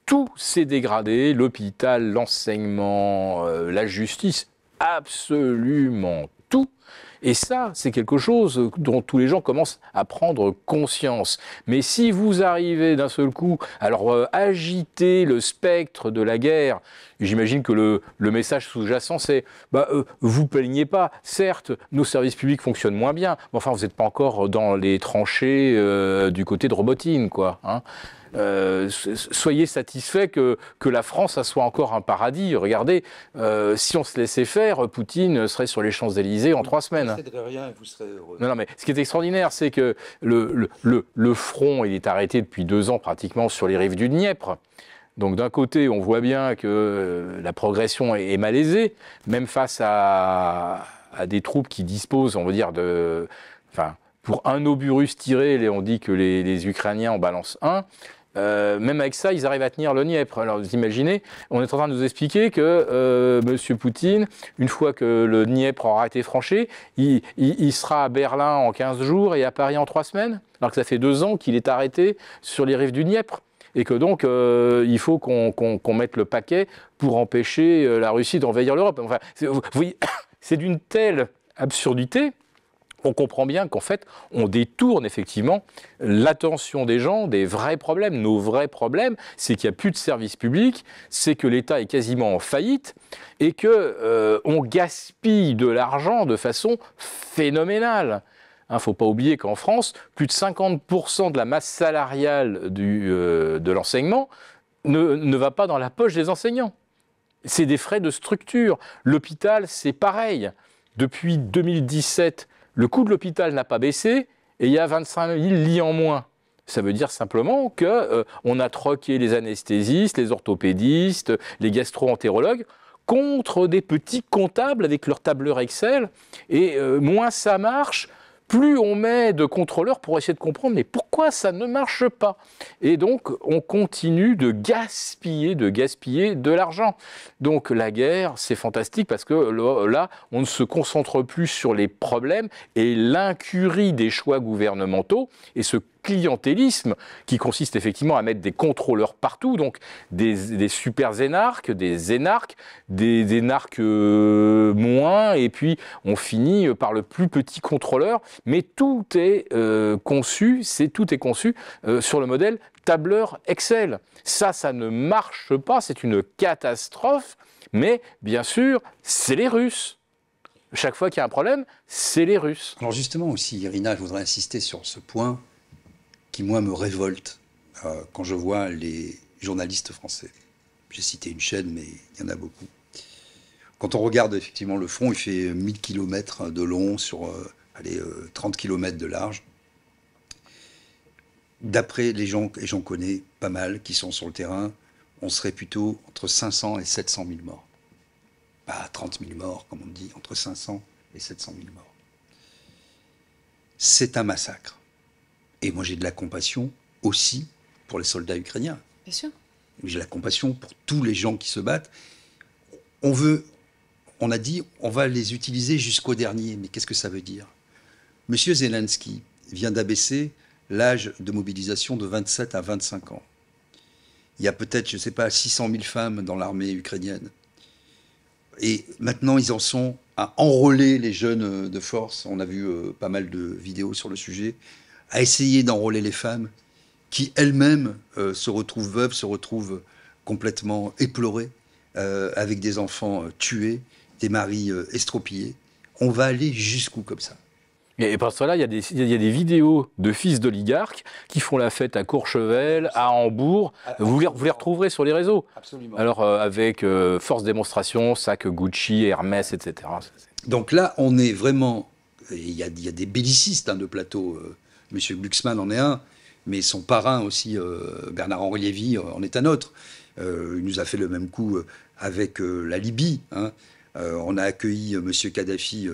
S3: Tout s'est dégradé, l'hôpital, l'enseignement, la justice, absolument tout. Et ça, c'est quelque chose dont tous les gens commencent à prendre conscience. Mais si vous arrivez d'un seul coup, alors agiter le spectre de la guerre, j'imagine que le message sous-jacent, c'est vous plaignez pas, certes, nos services publics fonctionnent moins bien, mais enfin, vous n'êtes pas encore dans les tranchées du côté de Robotine, quoi. Hein. Soyez satisfaits que la France ça soit encore un paradis. Regardez, si on se laissait faire, Poutine serait sur les Champs-Élysées en 3 semaines.
S2: Vous ne céderez rien et vous serez heureux.
S3: Non, mais ce qui est extraordinaire, c'est que le front, il est arrêté depuis 2 ans pratiquement sur les rives du Dniepr. Donc d'un côté, on voit bien que la progression est malaisée, même face à des troupes qui disposent, on va dire, pour un obus tiré, on dit que les Ukrainiens en balancent un. Même avec ça, ils arrivent à tenir le Dniepr. Alors vous imaginez, on est en train de nous expliquer que M. Poutine, une fois que le Dniepr aura été franchi, il sera à Berlin en 15 jours et à Paris en 3 semaines, alors que ça fait 2 ans qu'il est arrêté sur les rives du Dniepr. Et que donc, il faut qu'on mette le paquet pour empêcher la Russie d'envahir l'Europe. Enfin, vous voyez, c'est d'une telle absurdité. On comprend bien qu'en fait, on détourne effectivement l'attention des gens des vrais problèmes. Nos vrais problèmes, c'est qu'il n'y a plus de services publics, c'est que l'État est quasiment en faillite et qu'on gaspille de l'argent de façon phénoménale. Il ne faut pas oublier qu'en France, plus de 50% de la masse salariale de l'enseignement ne va pas dans la poche des enseignants. C'est des frais de structure. L'hôpital, c'est pareil. Depuis 2017, le coût de l'hôpital n'a pas baissé et il y a 25 000 lits en moins. Ça veut dire simplement qu'on a troqué les anesthésistes, les orthopédistes, les gastro-entérologues contre des petits comptables avec leur tableur Excel. Et moins ça marche, plus on met de contrôleurs pour essayer de comprendre mais pourquoi ça ne marche pas. Et donc, on continue de gaspiller de l'argent. Donc, la guerre, c'est fantastique parce que là, on ne se concentre plus sur les problèmes et l'incurie des choix gouvernementaux et ce clientélisme qui consiste effectivement à mettre des contrôleurs partout, donc des super énarques, des énarques, des énarques moins, et puis on finit par le plus petit contrôleur, mais tout est conçu sur le modèle tableur Excel. Ça ne marche pas, c'est une catastrophe, mais bien sûr, c'est les Russes. Chaque fois qu'il y a un problème, c'est les Russes.
S2: Alors justement aussi, Irina, je voudrais insister sur ce point qui, moi, me révolte quand je vois les journalistes français. J'ai cité une chaîne, mais il y en a beaucoup. Quand on regarde effectivement le front, il fait 1000 km de long sur 30 km de large. D'après les gens, et j'en connais pas mal, qui sont sur le terrain, on serait plutôt entre 500 et 700 000 morts. Pas 30 000 morts, comme on dit, entre 500 et 700 000 morts. C'est un massacre. Et moi, j'ai de la compassion aussi pour les soldats ukrainiens.
S1: Bien sûr.
S2: J'ai de la compassion pour tous les gens qui se battent. On a dit, on va les utiliser jusqu'au dernier. Mais qu'est-ce que ça veut dire? Monsieur Zelensky vient d'abaisser l'âge de mobilisation de 27 à 25 ans. Il y a peut-être, je ne sais pas, 600 000 femmes dans l'armée ukrainienne. Et maintenant, ils en sont à enrôler les jeunes de force. On a vu pas mal de vidéos sur le sujet. À essayer d'enrôler les femmes qui elles-mêmes se retrouvent veuves, se retrouvent complètement éplorées, avec des enfants tués, des maris estropiés. On va aller jusqu'où comme ça?
S3: Et par cela, il y a des vidéos de fils d'oligarques qui font la fête à Courchevel, à Hambourg. Vous les retrouverez sur les réseaux.
S2: Absolument.
S3: Alors, avec force démonstration, sac Gucci, Hermès, etc.
S2: Donc là, on est vraiment... Il y a des bellicistes de plateau. Monsieur Glucksmann en est un, mais son parrain aussi, Bernard-Henri Lévy, en est un autre. Il nous a fait le même coup avec la Libye. On a accueilli monsieur Kadhafi,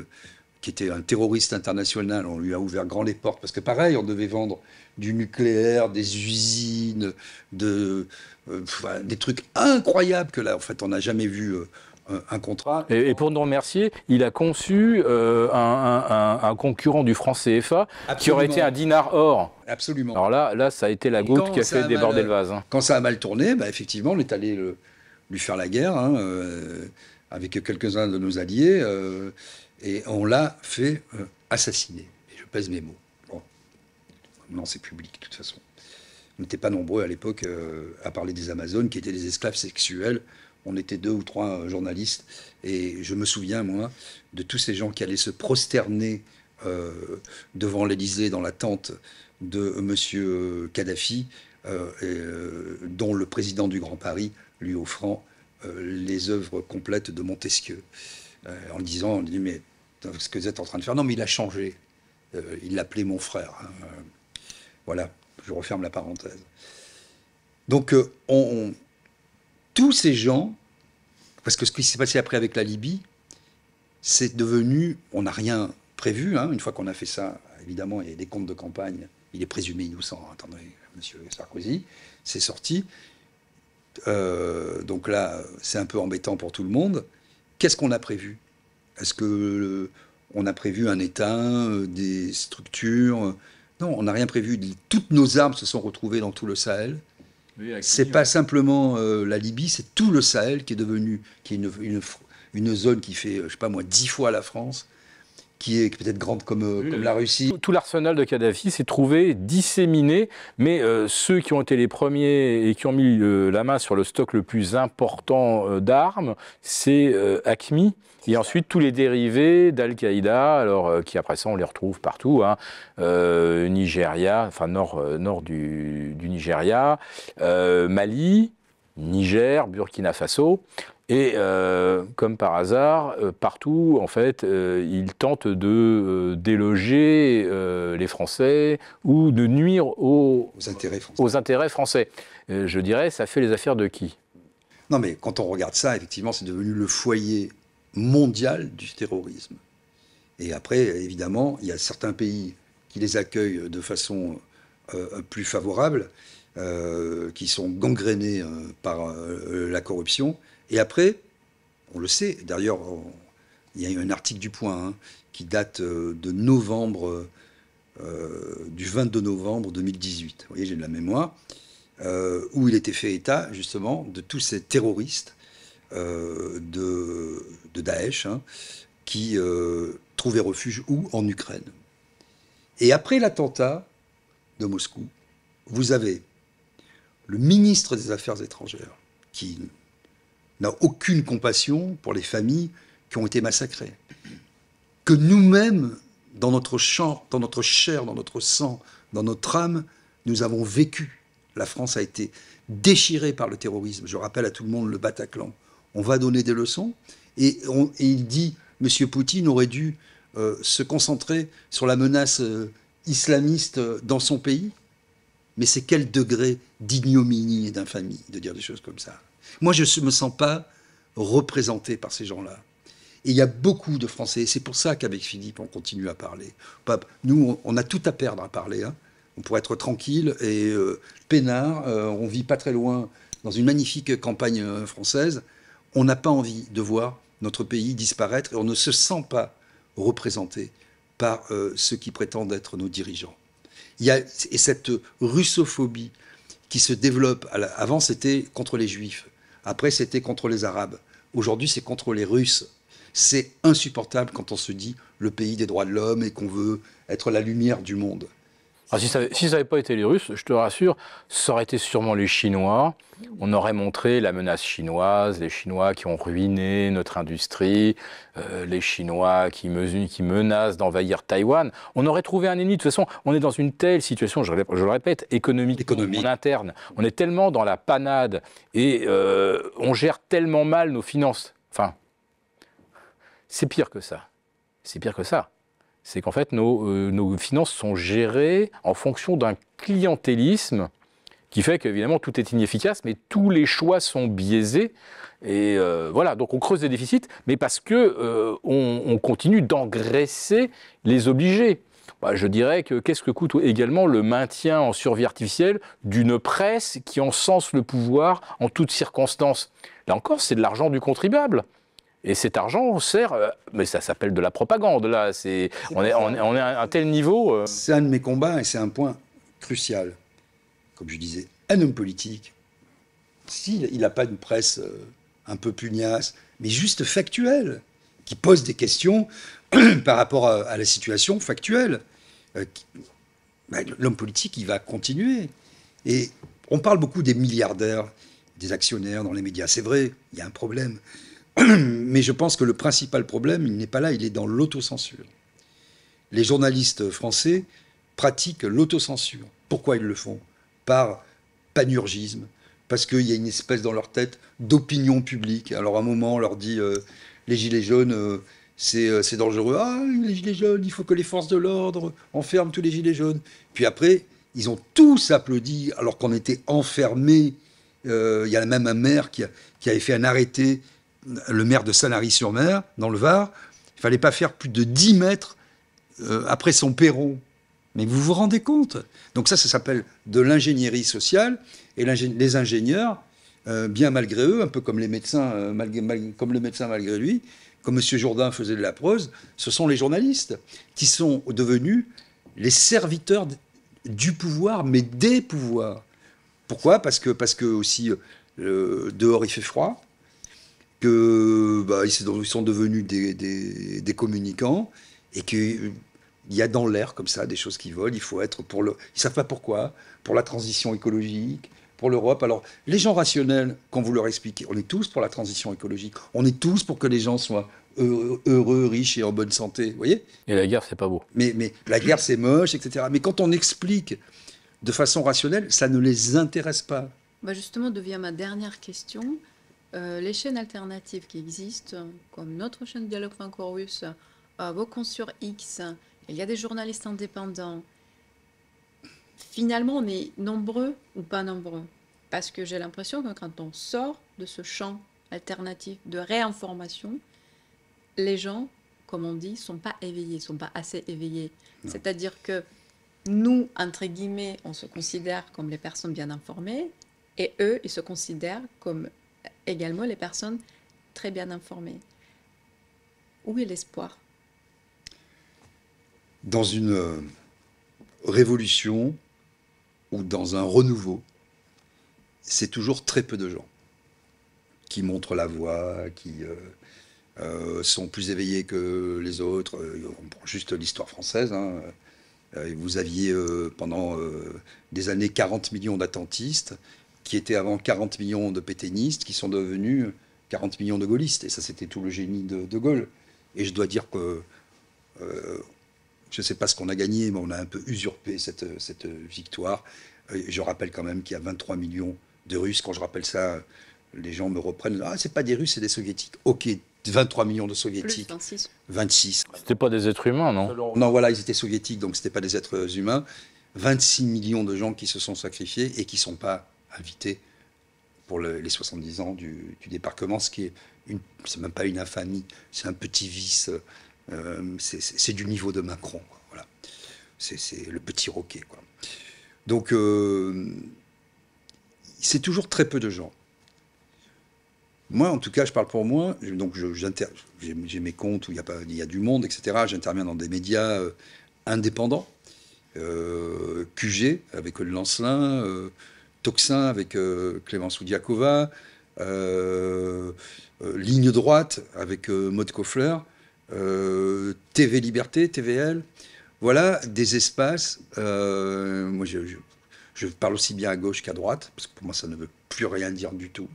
S2: qui était un terroriste international. On lui a ouvert grand les portes, parce que pareil, on devait vendre du nucléaire, des usines, des trucs incroyables que là, en fait, on n'a jamais vu un contrat.
S3: Et pour nous remercier, il a conçu un concurrent du franc CFA. Absolument. Qui aurait été un dinar or.
S2: Absolument.
S3: Alors là, ça a été la goutte qui a fait déborder le vase.
S2: Quand ça a mal tourné, effectivement, on est allé lui faire la guerre avec quelques-uns de nos alliés et on l'a fait assassiner. Et je pèse mes mots. Bon. Non, c'est public, de toute façon. On n'était pas nombreux à l'époque à parler des Amazones, qui étaient des esclaves sexuels. On était 2 ou 3 journalistes. Et je me souviens, moi, de tous ces gens qui allaient se prosterner devant l'Élysée dans la tente de M. Kadhafi, dont le président du Grand Paris lui offrant les œuvres complètes de Montesquieu. En disant, on dit, mais ce que vous êtes en train de faire, non, mais il a changé. Il l'appelait mon frère. Voilà, je referme la parenthèse. Donc, tous ces gens, parce que ce qui s'est passé après avec la Libye, c'est devenu, on n'a rien prévu, une fois qu'on a fait ça, évidemment, il y a des comptes de campagne, il est présumé innocent, attendez, monsieur Sarkozy, c'est sorti. Donc là, c'est un peu embêtant pour tout le monde. Qu'est-ce qu'on a prévu? Est-ce qu'on a prévu un État, des structures? Non, on n'a rien prévu. Toutes nos armes se sont retrouvées dans tout le Sahel. Oui, c'est pas simplement la Libye, c'est tout le Sahel qui est devenu, qui est une zone qui fait, je sais pas moi, 10 fois la France, qui est peut-être grande comme la Russie.
S3: Tout l'arsenal de Kadhafi s'est trouvé disséminé, mais ceux qui ont été les premiers et qui ont mis la main sur le stock le plus important d'armes, c'est AQMI. Et ensuite, tous les dérivés d'Al-Qaïda, alors qui après ça, on les retrouve partout, Nigeria, enfin nord du Nigeria, Mali, Niger, Burkina Faso. Et comme par hasard, partout, en fait, ils tentent de déloger les Français ou de nuire aux intérêts français. Je dirais, ça fait les affaires de qui?
S2: Non, mais quand on regarde ça, effectivement, c'est devenu le foyer mondial du terrorisme. Et après, évidemment, il y a certains pays qui les accueillent de façon plus favorable, qui sont gangrénés par la corruption. Et après, on le sait, d'ailleurs, il y a eu un article du Point qui date de novembre, du 22 novembre 2018. Vous voyez, j'ai de la mémoire, où il était fait état, justement, de tous ces terroristes de Daesh, qui trouvaient refuge où? En Ukraine. Et après l'attentat de Moscou, vous avez le ministre des Affaires étrangères qui n'a aucune compassion pour les familles qui ont été massacrées. Que nous-mêmes, dans notre chair, dans notre sang, dans notre âme, nous avons vécu. La France a été déchirée par le terrorisme. Je rappelle à tout le monde le Bataclan. On va donner des leçons. Et il dit, M. Poutine aurait dû se concentrer sur la menace islamiste dans son pays. Mais c'est quel degré d'ignominie et d'infamie de dire des choses comme ça. Moi, je ne me sens pas représenté par ces gens-là. Et il y a beaucoup de Français, et c'est pour ça qu'avec Philippe, on continue à parler. Nous, on a tout à perdre à parler. On pourrait être tranquille et peinard. On vit pas très loin, dans une magnifique campagne française. On n'a pas envie de voir notre pays disparaître et on ne se sent pas représenté par ceux qui prétendent être nos dirigeants. Il y a et cette russophobie qui se développe. Avant, c'était contre les Juifs. Après, c'était contre les Arabes. Aujourd'hui, c'est contre les Russes. C'est insupportable quand on se dit le pays des droits de l'homme et qu'on veut être la lumière du monde.
S3: Alors, si ça n'avait pas été les Russes, je te rassure, ça aurait été sûrement les Chinois. On aurait montré la menace chinoise, les Chinois qui ont ruiné notre industrie, les Chinois qui menacent d'envahir Taïwan. On aurait trouvé un ennemi. De toute façon, on est dans une telle situation, je le répète, économique. En interne. On est tellement dans la panade et on gère tellement mal nos finances. Enfin, c'est pire que ça. C'est pire que ça. C'est qu'en fait, nos finances sont gérées en fonction d'un clientélisme qui fait qu'évidemment, tout est inefficace, mais tous les choix sont biaisés. Et voilà, donc on creuse des déficits, mais parce que on continue d'engraisser les obligés. Bah, je dirais que qu'est-ce que coûte également le maintien en survie artificielle d'une presse qui encense le pouvoir en toutes circonstances. Là encore, c'est de l'argent du contribuable. Et cet argent sert, mais ça s'appelle de la propagande, là. On est à un tel niveau.
S2: C'est un de mes combats et c'est un point crucial. Comme je disais, un homme politique, s'il n'a pas une presse un peu pugnace, mais juste factuelle, qui pose des questions par rapport à la situation factuelle, l'homme politique, il va continuer. Et on parle beaucoup des milliardaires, des actionnaires dans les médias. C'est vrai, il y a un problème. Mais je pense que le principal problème, il n'est pas là, il est dans l'autocensure. Les journalistes français pratiquent l'autocensure. Pourquoi ils le font? Par panurgisme, parce qu'il y a une espèce dans leur tête d'opinion publique. Alors à un moment, on leur dit les gilets jaunes, c'est dangereux. Ah, les gilets jaunes, il faut que les forces de l'ordre enferment tous les gilets jaunes. Puis après, ils ont tous applaudi alors qu'on était enfermés. Il y a même un maire qui avait fait un arrêté, le maire de Sanary-sur-Mer, dans le Var. Il ne fallait pas faire plus de 10 mètres après son perron. Mais vous vous rendez compte? Donc ça s'appelle de l'ingénierie sociale. Et les ingénieurs, bien malgré eux, un peu comme les médecins, comme le médecin malgré lui, comme M. Jourdain faisait de la prose, ce sont les journalistes qui sont devenus les serviteurs du pouvoir, mais des pouvoirs. Pourquoi? Parce que aussi, dehors il fait froid, qu'ils sont devenus des communicants, et qu'il y a dans l'air comme ça des choses qui volent. Il faut être pour le... Ils ne savent pas pourquoi, pour la transition écologique, pour l'Europe. Alors, les gens rationnels, quand vous leur expliquez, on est tous pour la transition écologique, on est tous pour que les gens soient heureux, riches et en bonne santé, vous voyez?
S3: Et la guerre, c'est pas beau.
S2: Mais la guerre, c'est moche, etc. Mais quand on explique de façon rationnelle, ça ne les intéresse pas.
S1: Bah justement, devient ma dernière question. Les chaînes alternatives qui existent, comme notre chaîne Dialogue Franco-Russe, Vaucon sur X, il y a des journalistes indépendants. Finalement, on est nombreux ou pas nombreux? Parce que j'ai l'impression que quand on sort de ce champ alternatif de réinformation, les gens comme on dit, ne sont pas éveillés, ne sont pas assez éveillés.
S2: Non.
S1: C'est-à-dire que nous, entre guillemets, on se considère comme les personnes bien informées, et eux, ils se considèrent comme également les personnes très bien informées. Où est l'espoir?
S2: Dans une révolution ou dans un renouveau, c'est toujours très peu de gens qui montrent la voie, qui sont plus éveillés que les autres. On prend juste l'histoire française, hein. Vous aviez pendant des années 40 millions d'attentistes, qui étaient avant 40 millions de pétainistes, qui sont devenus 40 millions de gaullistes. Et ça, c'était tout le génie de Gaulle. Et je dois dire que je ne sais pas ce qu'on a gagné, mais on a un peu usurpé cette victoire. Je rappelle quand même qu'il y a 23 millions de Russes. Quand je rappelle ça, les gens me reprennent. Ah, c'est pas des Russes, c'est des Soviétiques. Ok, 23 millions de
S1: Plus
S2: Soviétiques.
S1: 26.
S2: 26.
S3: C'était pas des êtres humains, non?
S2: Non, voilà, ils étaient soviétiques, donc c'était pas des êtres humains. 26 millions de gens qui se sont sacrifiés et qui ne sont pas invités pour les 70 ans du débarquement, ce qui est c'est même pas une infamie, c'est un petit vice. C'est du niveau de Macron, quoi, voilà. C'est le petit roquet, quoi. Donc, c'est toujours très peu de gens. Moi, en tout cas, je parle pour moi. Donc, j'ai mes comptes où il y a du monde, etc. J'interviens dans des médias indépendants. QG avec Le Lancelin, Toxin avec Clémence Oudiakova, Ligne Droite avec Maud Koffler, TV Liberté, TVL. Voilà des espaces. Moi, je parle aussi bien à gauche qu'à droite, parce que pour moi, ça ne veut plus rien dire du tout.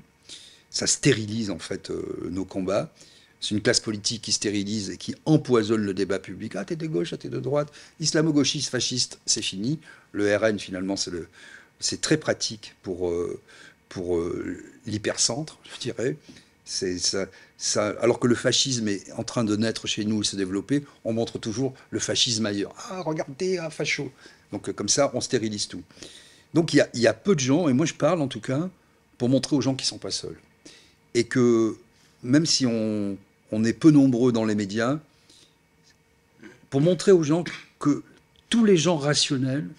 S2: Ça stérilise en fait nos combats. C'est une classe politique qui stérilise et qui empoisonne le débat public. Ah, t'es de gauche, ah, t'es de droite. Islamo-gauchiste, fasciste, c'est fini. Le RN, finalement, c'est très pratique pour l'hypercentre, je dirais. Alors que le fascisme est en train de naître chez nous et se développer, on montre toujours le fascisme ailleurs. Ah, regardez, un facho. Donc, comme ça, on stérilise tout. Donc, il y a peu de gens, et moi je parle en tout cas, pour montrer aux gens qu'ils ne sont pas seuls. Et que, même si on est peu nombreux dans les médias, pour montrer aux gens que tous les gens rationnels,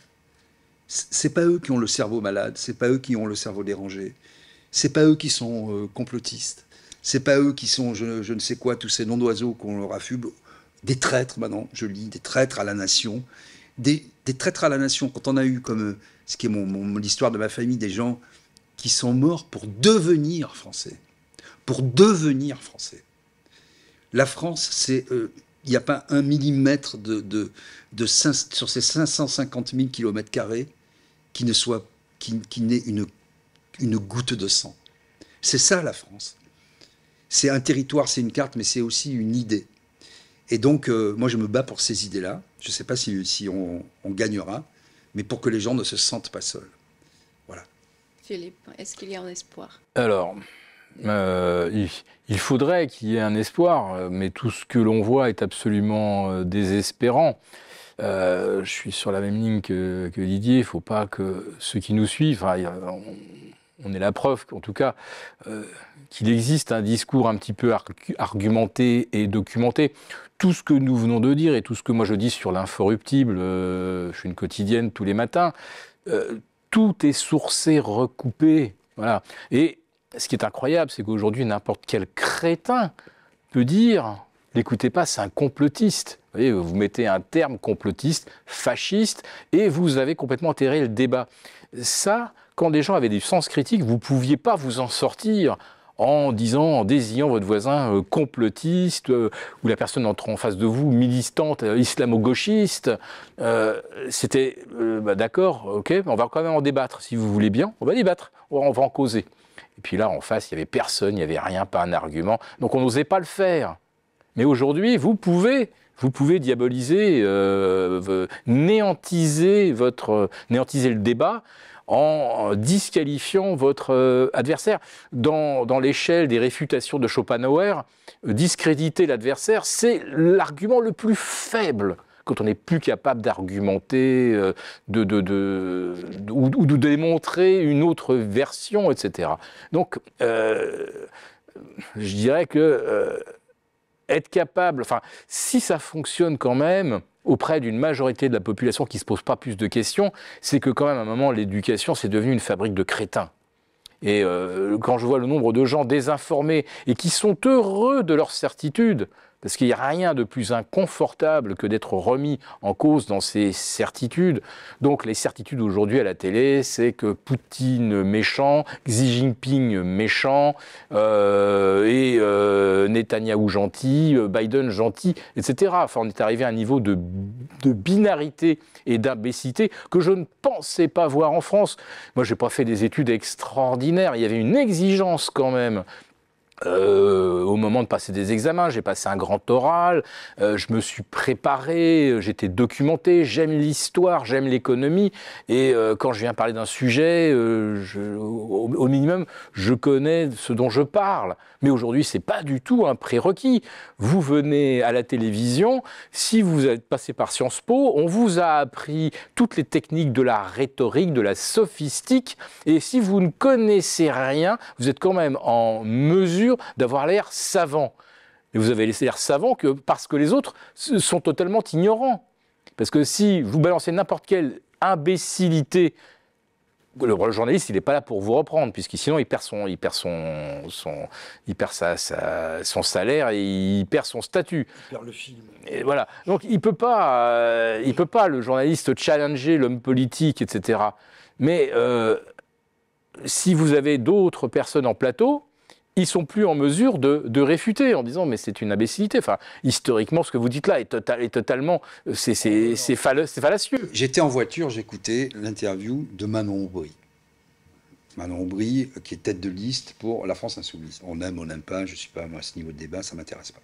S2: c'est pas eux qui ont le cerveau malade, c'est pas eux qui ont le cerveau dérangé, c'est pas eux qui sont complotistes, c'est pas eux qui sont je ne sais quoi, tous ces noms d'oiseaux qu'on leur affuble, des traîtres maintenant, je lis, des traîtres à la nation, des traîtres à la nation, quand on a eu comme, ce qui est l'histoire de ma famille, des gens qui sont morts pour devenir français. Pour devenir français. La France, c'est, il n'y a pas un millimètre sur ces 550 000 km² qui n'ait une goutte de sang. C'est ça la France. C'est un territoire, c'est une carte, mais c'est aussi une idée. Et donc, moi, je me bats pour ces idées-là. Je ne sais pas si on gagnera, mais pour que les gens ne se sentent pas seuls. Voilà.
S1: Philippe, est-ce qu'il y a un espoir?
S3: Alors, il faudrait qu'il y ait un espoir, mais tout ce que l'on voit est absolument désespérant. Je suis sur la même ligne que Didier. Il ne faut pas que ceux qui nous suivent, on est la preuve, en tout cas, qu'il existe un discours un petit peu argumenté et documenté. Tout ce que nous venons de dire et tout ce que moi je dis sur l'inforruptible, je fais une quotidienne tous les matins, tout est sourcé, recoupé. Voilà. Et ce qui est incroyable, c'est qu'aujourd'hui, n'importe quel crétin peut dire « n'écoutez pas, c'est un complotiste ». Vous voyez, vous mettez un terme complotiste, fasciste, et vous avez complètement enterré le débat. Ça, quand des gens avaient du sens critique, vous ne pouviez pas vous en sortir en désignant votre voisin complotiste, ou la personne entrant en face de vous, militante, islamo-gauchiste. C'était, d'accord, ok, on va quand même en débattre, si vous voulez bien, on va débattre, on va en causer. Et puis là, en face, il n'y avait personne, il n'y avait rien, pas un argument, donc on n'osait pas le faire. Mais aujourd'hui, vous pouvez diaboliser, néantiser le débat en disqualifiant votre adversaire. Dans l'échelle des réfutations de Schopenhauer, discréditer l'adversaire, c'est l'argument le plus faible. Quand on n'est plus capable d'argumenter, ou de démontrer une autre version, etc. Donc, je dirais que être capable, enfin, si ça fonctionne quand même auprès d'une majorité de la population qui ne se pose pas plus de questions, c'est que quand même à un moment, l'éducation, c'est devenu une fabrique de crétins. Et quand je vois le nombre de gens désinformés et qui sont heureux de leur certitude, parce qu'il n'y a rien de plus inconfortable que d'être remis en cause dans ses certitudes. Donc les certitudes aujourd'hui à la télé, c'est que Poutine méchant, Xi Jinping méchant, Netanyahou gentil, Biden gentil, etc. Enfin, on est arrivé à un niveau de binarité et d'imbécilité que je ne pensais pas voir en France. Moi, je n'ai pas fait des études extraordinaires. Il y avait une exigence quand même. Au moment de passer des examens, j'ai passé un grand oral, je me suis préparé, j'étais documenté, j'aime l'histoire, j'aime l'économie, et quand je viens parler d'un sujet, au minimum, je connais ce dont je parle. Mais aujourd'hui, c'est pas du tout un prérequis. Vous venez à la télévision, si vous êtes passé par Sciences Po, on vous a appris toutes les techniques de la rhétorique, de la sophistique, et si vous ne connaissez rien, vous êtes quand même en mesure d'avoir l'air savant. Et vous avez l'air savant parce que les autres sont totalement ignorants. Parce que si vous balancez n'importe quelle imbécilité, le journaliste, il n'est pas là pour vous reprendre, puisque sinon il perd son salaire et il perd son statut.
S2: Il perd le film.
S3: Et voilà. Donc il peut pas, le journaliste, challenger l'homme politique, etc. Mais si vous avez d'autres personnes en plateau, ils sont plus en mesure de réfuter en disant mais c'est une imbécilité. Enfin, historiquement, ce que vous dites là est totalement, c'est fallacieux.
S2: J'étais en voiture, j'écoutais l'interview de Manon Aubry. Manon Aubry, qui est tête de liste pour la France Insoumise. On aime, on n'aime pas, je ne suis pas moi, à ce niveau de débat, ça ne m'intéresse pas.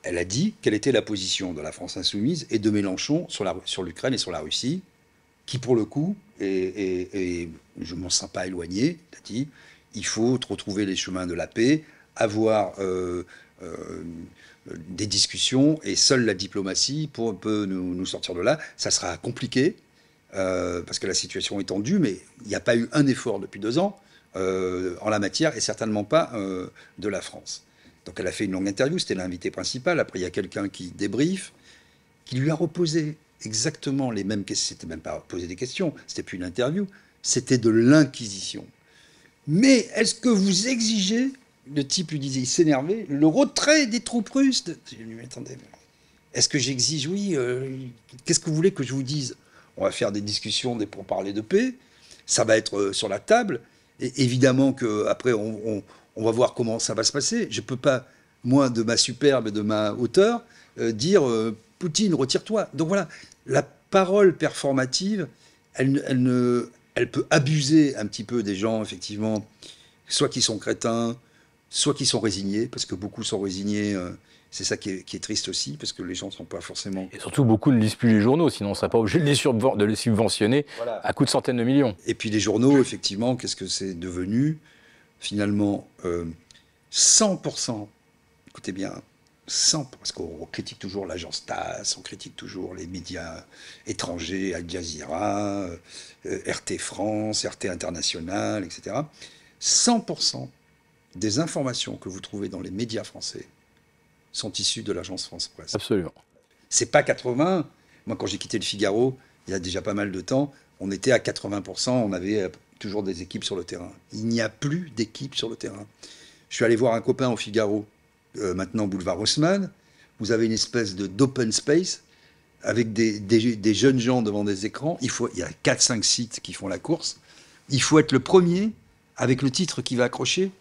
S2: Elle a dit quelle était la position de la France Insoumise et de Mélenchon sur l'Ukraine et sur la Russie, qui pour le coup, et je ne m'en sens pas éloigné, elle a dit il faut retrouver les chemins de la paix, avoir des discussions, et seule la diplomatie peut nous sortir de là. Ça sera compliqué, parce que la situation est tendue, mais il n'y a pas eu un effort depuis 2 ans en la matière, et certainement pas de la France. Donc elle a fait une longue interview, c'était l'invité principal. Après, il y a quelqu'un qui débriefe, qui lui a reposé exactement les mêmes questions. C'était même pas poser des questions, c'était plus une interview, c'était de l'inquisition. Mais est-ce que vous exigez, le type lui disait, il s'énervait, le retrait des troupes russes Je lui dis, attendez, est-ce que j'exige Oui, qu'est-ce que vous voulez que je vous dise On va faire des discussions pour parler de paix, ça va être sur la table, et évidemment qu'après, on va voir comment ça va se passer. Je ne peux pas, moi, de ma superbe et de ma hauteur, dire Poutine, retire-toi. Donc voilà, la parole performative, elle peut abuser un petit peu des gens, effectivement, soit qui sont crétins, soit qui sont résignés, parce que beaucoup sont résignés. C'est ça qui est triste aussi, parce que les gens ne sont pas forcément...
S3: Et surtout, beaucoup ne lisent plus les journaux, sinon on ne serait pas obligé de les subventionner voilà, à coups de centaines de millions.
S2: Et puis les journaux, effectivement, qu'est-ce que c'est devenu ? Finalement, 100%, écoutez bien, 100%, parce qu'on critique toujours l'agence TASS, on critique toujours les médias étrangers, Al Jazeera, RT France, RT International, etc. 100% des informations que vous trouvez dans les médias français sont issues de l'agence France Presse.
S3: Absolument.
S2: C'est pas 80. Moi, quand j'ai quitté le Figaro, il y a déjà pas mal de temps, on était à 80%, on avait toujours des équipes sur le terrain. Il n'y a plus d'équipes sur le terrain. Je suis allé voir un copain au Figaro, maintenant boulevard Haussmann. Vous avez une espèce d'open space avec des jeunes gens devant des écrans. Il y a 4-5 sites qui font la course. Il faut être le premier, avec le titre qui va accrocher,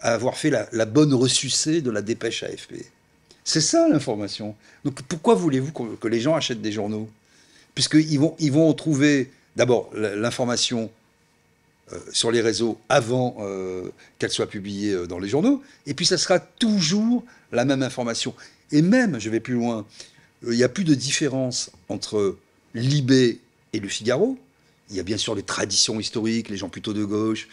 S2: à avoir fait la bonne ressucée de la dépêche AFP. C'est ça l'information. Donc pourquoi voulez-vous que les gens achètent des journaux ? Puisqu'ils vont trouver d'abord l'information sur les réseaux avant qu'elle soit publiée dans les journaux, et puis ça sera toujours la même information. Et même, je vais plus loin, il n'y a plus de différence entre Libé et le Figaro. Il y a bien sûr les traditions historiques, les gens plutôt de gauche,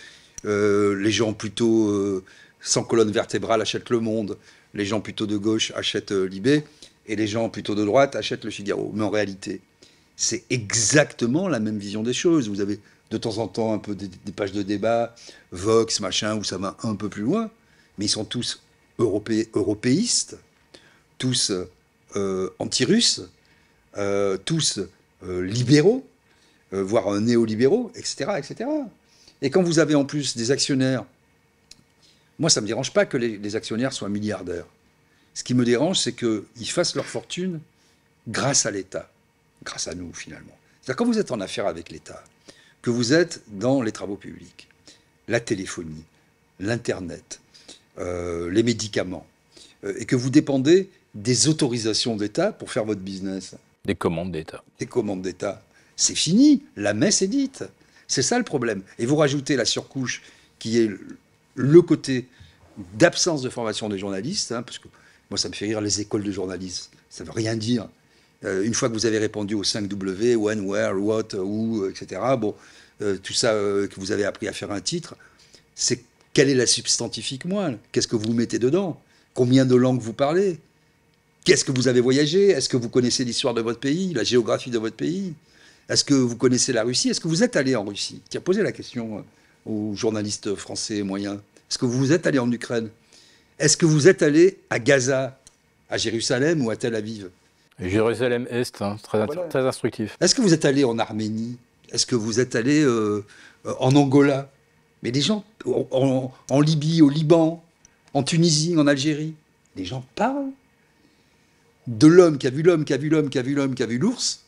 S2: les gens plutôt sans colonne vertébrale achètent Le Monde, les gens plutôt de gauche achètent Libé, et les gens plutôt de droite achètent le Figaro. Mais en réalité, c'est exactement la même vision des choses. Vous avez de temps en temps un peu des pages de débat, Vox, machin, où ça va un peu plus loin, mais ils sont tous européistes, tous anti-russes, tous libéraux, voire néolibéraux, etc., etc. Et quand vous avez en plus des actionnaires, moi ça ne me dérange pas que les actionnaires soient milliardaires. Ce qui me dérange, c'est qu'ils fassent leur fortune grâce à l'État, grâce à nous finalement. C'est-à-dire quand vous êtes en affaire avec l'État, que vous êtes dans les travaux publics, la téléphonie, l'Internet, les médicaments, et que vous dépendez des autorisations d'État pour faire votre business.
S3: Des commandes d'État.
S2: Des commandes d'État. C'est fini, la messe est dite. C'est ça le problème. Et vous rajoutez la surcouche qui est le côté d'absence de formation des journalistes, hein, parce que moi ça me fait rire les écoles de journalisme, ça ne veut rien dire. Une fois que vous avez répondu aux 5 W, when, where, what, où, etc., bon, tout ça que vous avez appris à faire un titre, c'est quelle est la substantifique moelle? Qu'est-ce que vous mettez dedans? Combien de langues vous parlez? Qu'est-ce que vous avez voyagé? Est-ce que vous connaissez l'histoire de votre pays, la géographie de votre pays? Est-ce que vous connaissez la Russie? Est-ce que vous êtes allé en Russie? Tiens, posez la question aux journalistes français moyens. Est-ce que vous êtes allé en Ukraine? Est-ce que vous êtes allé à Gaza, à Jérusalem ou à Tel Aviv?
S3: Jérusalem-Est, hein, très instructif.
S2: Est-ce que vous êtes allé en Arménie? Est-ce que vous êtes allé en Angola? Mais les gens, en Libye, au Liban, en Tunisie, en Algérie, les gens parlent de l'homme qui a vu l'homme, qui a vu l'homme, qui a vu l'homme, qui a vu l'ours,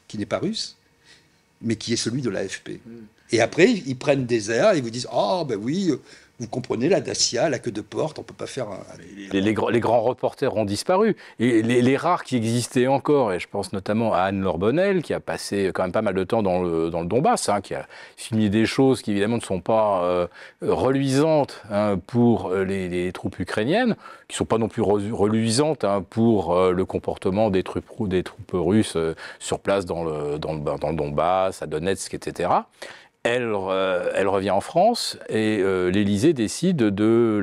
S2: qui n'est pas russe, mais qui est celui de l'AFP. Et après, ils prennent des airs et vous disent « Ah, ben oui, vous comprenez, la Dacia, la queue de porte, on ne peut pas faire... »
S3: Les grands reporters ont disparu. Et les rares qui existaient encore, et je pense notamment à Anne-Laure Bonnel, qui a passé quand même pas mal de temps dans le Donbass, hein, qui a filmé des choses qui évidemment ne sont pas reluisantes, hein, pour les troupes ukrainiennes, qui ne sont pas non plus reluisantes, hein, pour le comportement des troupes russes sur place dans le Donbass, à Donetsk, etc. Elle revient en France et l'Élysée décide de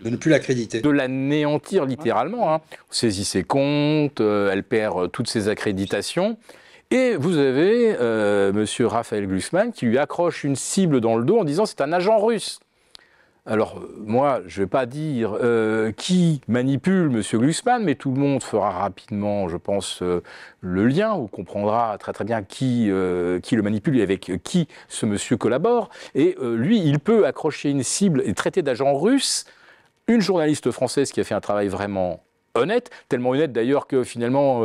S2: ne plus l'accréditer.
S3: De l'anéantir littéralement. Hein. On saisit ses comptes, elle perd toutes ses accréditations. Et vous avez monsieur Raphaël Glucksmann qui lui accroche une cible dans le dos en disant c'est un agent russe. Alors, moi, je ne vais pas dire qui manipule M. Glucksmann, mais tout le monde fera rapidement, je pense, le lien, ou comprendra très très bien qui le manipule et avec qui ce monsieur collabore. Et lui, il peut accrocher une cible et traiter d'agent russe une journaliste française qui a fait un travail vraiment honnête, tellement honnête d'ailleurs que finalement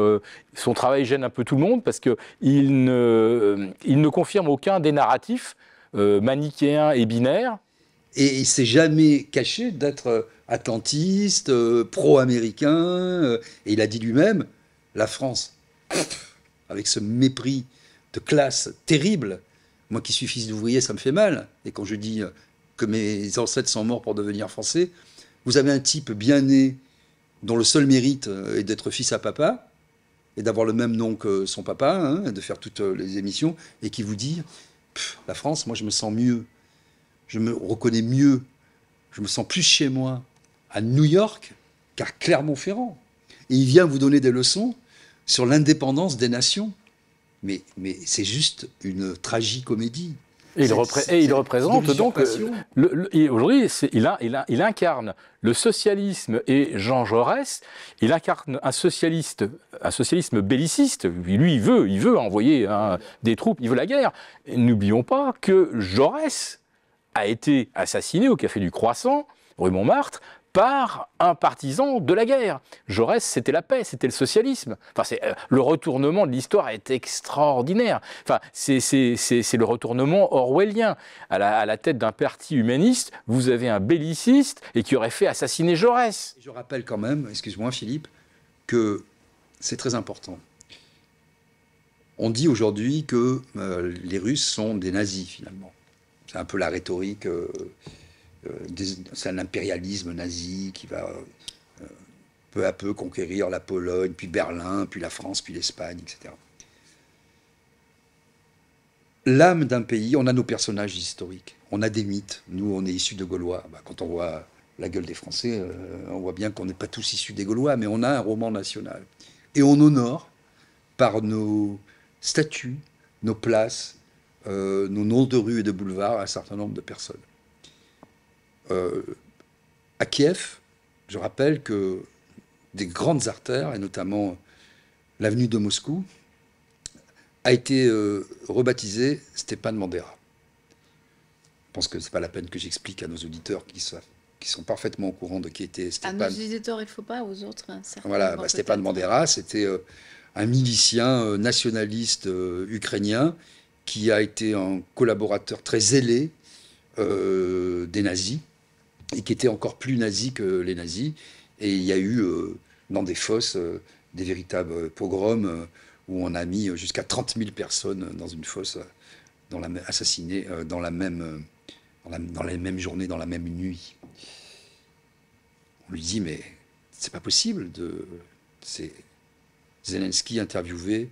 S3: son travail gêne un peu tout le monde, parce qu'il ne confirme aucun des narratifs manichéens et binaires.
S2: Et il ne s'est jamais caché d'être atlantiste, pro-américain. Et il a dit lui-même, la France, avec ce mépris de classe terrible, moi qui suis fils d'ouvrier, ça me fait mal. Et quand je dis que mes ancêtres sont morts pour devenir français, vous avez un type bien né, dont le seul mérite est d'être fils à papa, et d'avoir le même nom que son papa, hein, de faire toutes les émissions, et qui vous dit, la France, moi je me sens mieux. Je me reconnais mieux, je me sens plus chez moi à New York qu'à Clermont-Ferrand. Et il vient vous donner des leçons sur l'indépendance des nations. Mais c'est juste une tragicomédie.
S3: Et il représente donc, aujourd'hui, il incarne le socialisme et Jean Jaurès, il incarne un socialisme belliciste. Lui, il veut envoyer des troupes, il veut la guerre. N'oublions pas que Jaurès a été assassiné au Café du Croissant, rue Montmartre, par un partisan de la guerre. Jaurès, c'était la paix, c'était le socialisme. Enfin, le retournement de l'histoire est extraordinaire. Enfin, c'est le retournement orwellien. À la tête d'un parti humaniste, vous avez un belliciste et qui aurait fait assassiner Jaurès.
S2: Je rappelle quand même, excuse-moi Philippe, que c'est très important. On dit aujourd'hui que les Russes sont des nazis, finalement. C'est un peu la rhétorique, c'est un impérialisme nazi qui va peu à peu conquérir la Pologne, puis Berlin, puis la France, puis l'Espagne, etc. L'âme d'un pays, on a nos personnages historiques, on a des mythes. Nous, on est issus de Gaulois. Quand on voit la gueule des Français, on voit bien qu'on n'est pas tous issus des Gaulois, mais on a un roman national. Et on honore par nos statues, nos places, nos noms de rues et de boulevards, un certain nombre de personnes. À Kiev, je rappelle que des grandes artères, et notamment l'avenue de Moscou, a été rebaptisée Stepan Bandera. Je pense que ce n'est pas la peine que j'explique à nos auditeurs qui sont parfaitement au courant de qui était
S1: À nos
S2: Stepan.
S1: éditeurs, il ne faut pas, aux autres, hein, certains
S2: Voilà,
S1: vont
S2: Stepan
S1: peut-être.
S2: Bandera, c'était un milicien nationaliste ukrainien qui a été un collaborateur très zélé des nazis et qui était encore plus nazi que les nazis. Et il y a eu dans des fosses des véritables pogroms où on a mis jusqu'à 30 000 personnes dans une fosse, assassinées dans la même journée, dans la même nuit. On lui dit, mais c'est pas possible de. C'est Zelensky interviewé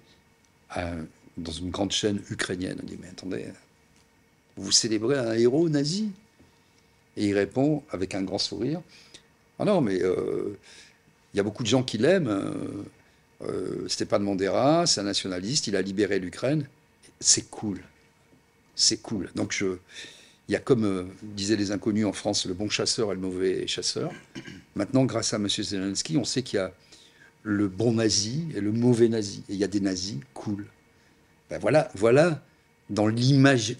S2: dans une grande chaîne ukrainienne. On dit, mais attendez, vous célébrez un héros nazi? Et il répond avec un grand sourire, ah non, mais il y a beaucoup de gens qui l'aiment. Stepan Bandera, c'est un nationaliste, il a libéré l'Ukraine. C'est cool. C'est cool. Donc il y a comme disaient les inconnus en France, le bon chasseur et le mauvais chasseur. Maintenant, grâce à M. Zelensky, on sait qu'il y a le bon nazi et le mauvais nazi. Et il y a des nazis cool. Ben voilà dans l'imagerie,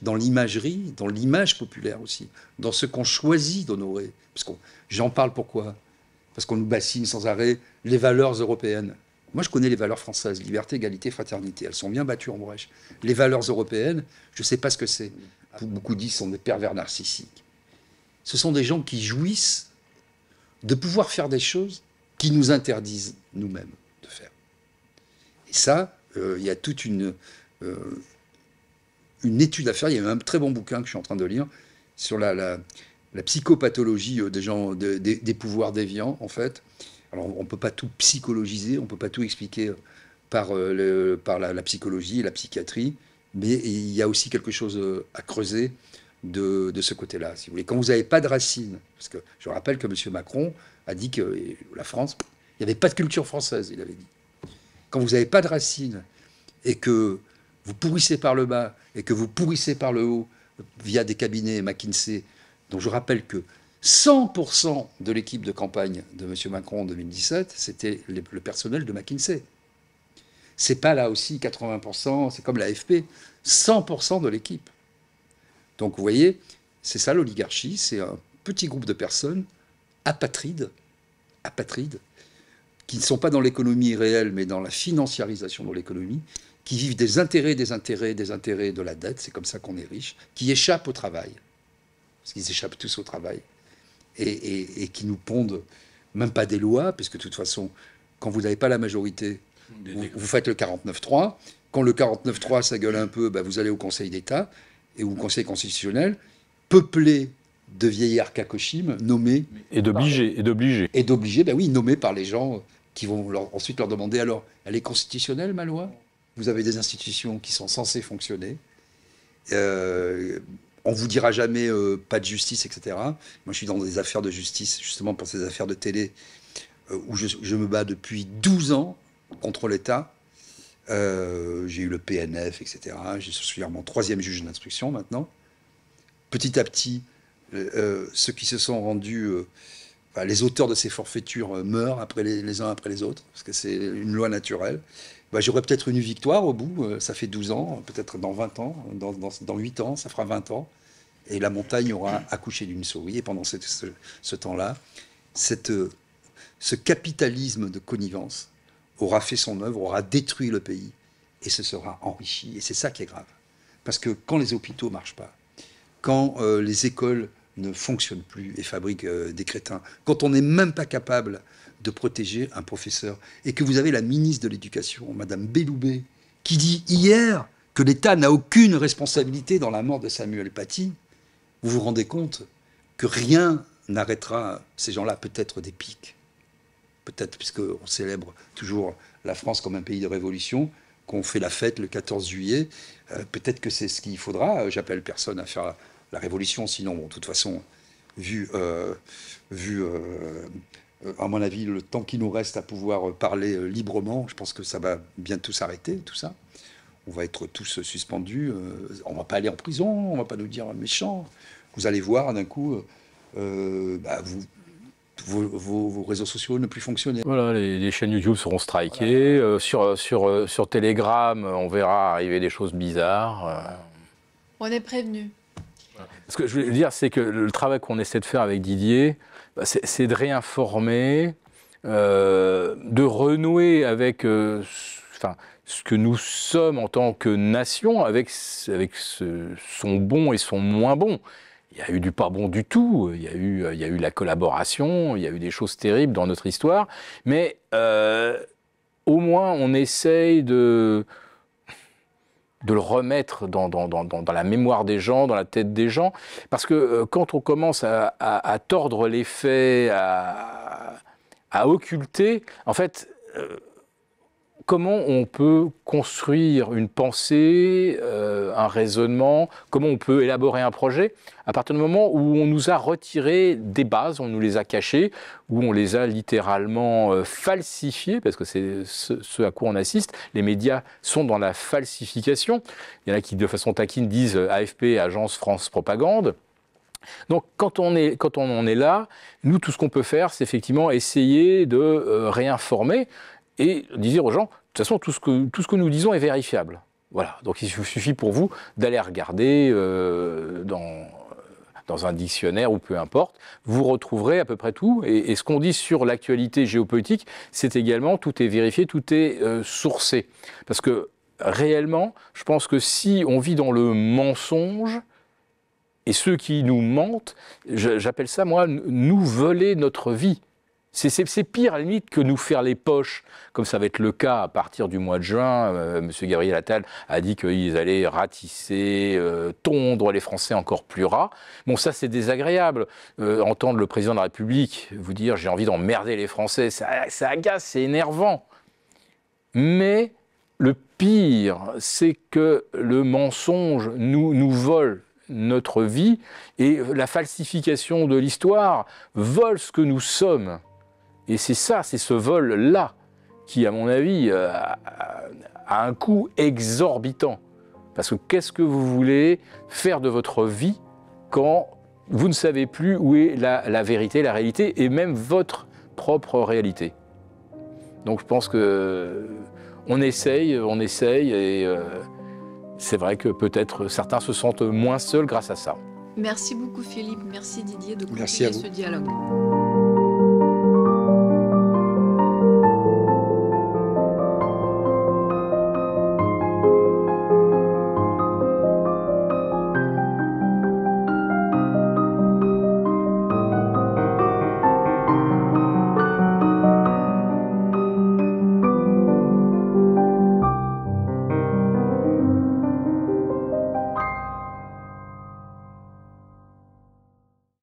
S2: dans l'image populaire aussi, dans ce qu'on choisit d'honorer. J'en parle pourquoi? Parce qu'on nous bassine sans arrêt les valeurs européennes. Moi, je connais les valeurs françaises, liberté, égalité, fraternité. Elles sont bien battues en brèche. Les valeurs européennes, je ne sais pas ce que c'est. Beaucoup disent que ce sont des pervers narcissiques. Ce sont des gens qui jouissent de pouvoir faire des choses qui nous interdisent nous-mêmes de faire. Et ça, il y a toute une étude à faire. Il y a un très bon bouquin que je suis en train de lire sur la psychopathologie des gens, des pouvoirs déviants, en fait. Alors, on ne peut pas tout psychologiser, on ne peut pas tout expliquer par la psychologie et la psychiatrie, mais il y a aussi quelque chose à creuser de ce côté-là, si vous voulez. Quand vous n'avez pas de racines, parce que je rappelle que M. Macron a dit que la France, il n'y avait pas de culture française, il avait dit. Quand vous n'avez pas de racines et que vous pourrissez par le bas et que vous pourrissez par le haut via des cabinets McKinsey, dont je rappelle que 100% de l'équipe de campagne de M. Macron en 2017, c'était le personnel de McKinsey. C'est pas là aussi 80%, c'est comme l'AFP, 100% de l'équipe. Donc vous voyez, c'est ça l'oligarchie, c'est un petit groupe de personnes apatrides, qui ne sont pas dans l'économie réelle, mais dans la financiarisation de l'économie, qui vivent des intérêts de la dette, c'est comme ça qu'on est riche, qui échappent au travail, parce qu'ils échappent tous au travail, et qui nous pondent même pas des lois, puisque de toute façon, quand vous n'avez pas la majorité, vous faites le 49-3. Quand le 49-3, ça gueule un peu, vous allez au Conseil d'État et au Conseil constitutionnel, peuplé de vieillards kakoshim, nommés...
S3: Et d'obligés.
S2: Et d'obligés, oui, nommés par les gens qui vont ensuite leur demander, alors, elle est constitutionnelle, ma loi? Vous avez des institutions qui sont censées fonctionner. On vous dira jamais pas de justice, etc. Moi, je suis dans des affaires de justice, justement pour ces affaires de télé, où je me bats depuis 12 ans contre l'État. J'ai eu le PNF, etc. Je suis à mon 3e juge d'instruction maintenant. Petit à petit, ceux qui se sont rendus... les auteurs de ces forfaitures meurent les uns après les autres, parce que c'est une loi naturelle. J'aurai peut-être une victoire au bout, ça fait 12 ans, peut-être dans 20 ans, dans 8 ans, ça fera 20 ans, et la montagne aura accouché d'une souris, et pendant ce temps-là, ce capitalisme de connivence aura fait son œuvre, aura détruit le pays, et se sera enrichi, et c'est ça qui est grave. Parce que quand les hôpitaux ne marchent pas, quand les écoles ne fonctionnent plus et fabriquent des crétins, quand on n'est même pas capable de protéger un professeur, et que vous avez la ministre de l'Éducation, Madame Belloubet, qui dit hier que l'État n'a aucune responsabilité dans la mort de Samuel Paty, vous vous rendez compte que rien n'arrêtera ces gens-là, peut-être des pics. Peut-être, puisqu'on célèbre toujours la France comme un pays de révolution, qu'on fait la fête le 14 juillet, peut-être que c'est ce qu'il faudra. J'appelle personne à faire la révolution, sinon, de toute façon, vu à mon avis, le temps qui nous reste à pouvoir parler librement, je pense que ça va bientôt s'arrêter, tout ça. On va être tous suspendus. On ne va pas aller en prison, on ne va pas nous dire méchant. Vous allez voir d'un coup, vos réseaux sociaux ne plus fonctionner.
S3: Voilà, les chaînes YouTube seront strikées. Sur Telegram, on verra arriver des choses bizarres.
S1: On est prévenus.
S3: Ce que je veux dire, c'est que le travail qu'on essaie de faire avec Didier, c'est de réinformer, de renouer avec ce que nous sommes en tant que nation, avec son bon et son moins bon. Il y a eu du pas bon du tout, il y a eu la collaboration, il y a eu des choses terribles dans notre histoire, mais au moins on essaye de le remettre dans la mémoire des gens, dans la tête des gens, parce que quand on commence à tordre les faits, à occulter, en fait, comment on peut construire une pensée, un raisonnement, comment on peut élaborer un projet à partir du moment où on nous a retiré des bases, on nous les a cachées, où on les a littéralement falsifiées, parce que c'est ce à quoi on assiste. Les médias sont dans la falsification. Il y en a qui, de façon taquine, disent AFP, Agence France Propagande. Donc, quand on en est là, nous, tout ce qu'on peut faire, c'est effectivement essayer de réinformer et dire aux gens, de toute façon, tout ce que nous disons est vérifiable. Voilà. Donc, il suffit pour vous d'aller regarder dans un dictionnaire ou peu importe. Vous retrouverez à peu près tout. Et ce qu'on dit sur l'actualité géopolitique, c'est également, tout est vérifié, tout est sourcé. Parce que, réellement, je pense que si on vit dans le mensonge, et ceux qui nous mentent, j'appelle ça, moi, nous voler notre vie. C'est pire, à la limite, que nous faire les poches, comme ça va être le cas à partir du mois de juin. M. Gabriel Attal a dit qu'ils allaient ratisser, tondre les Français encore plus ras. Bon, ça, c'est désagréable. Entendre le président de la République vous dire « j'ai envie d'emmerder les Français », ça agace, c'est énervant. Mais le pire, c'est que le mensonge nous vole notre vie, et la falsification de l'histoire vole ce que nous sommes. Et c'est ça, c'est ce vol-là qui, à mon avis, a un coût exorbitant. Parce que qu'est-ce que vous voulez faire de votre vie quand vous ne savez plus où est la vérité, la réalité, et même votre propre réalité? Donc je pense que on essaye, et c'est vrai que peut-être certains se sentent moins seuls grâce à ça.
S1: Merci beaucoup Philippe, merci Didier de
S2: Merci à
S1: continuer
S2: vous.
S1: ce dialogue.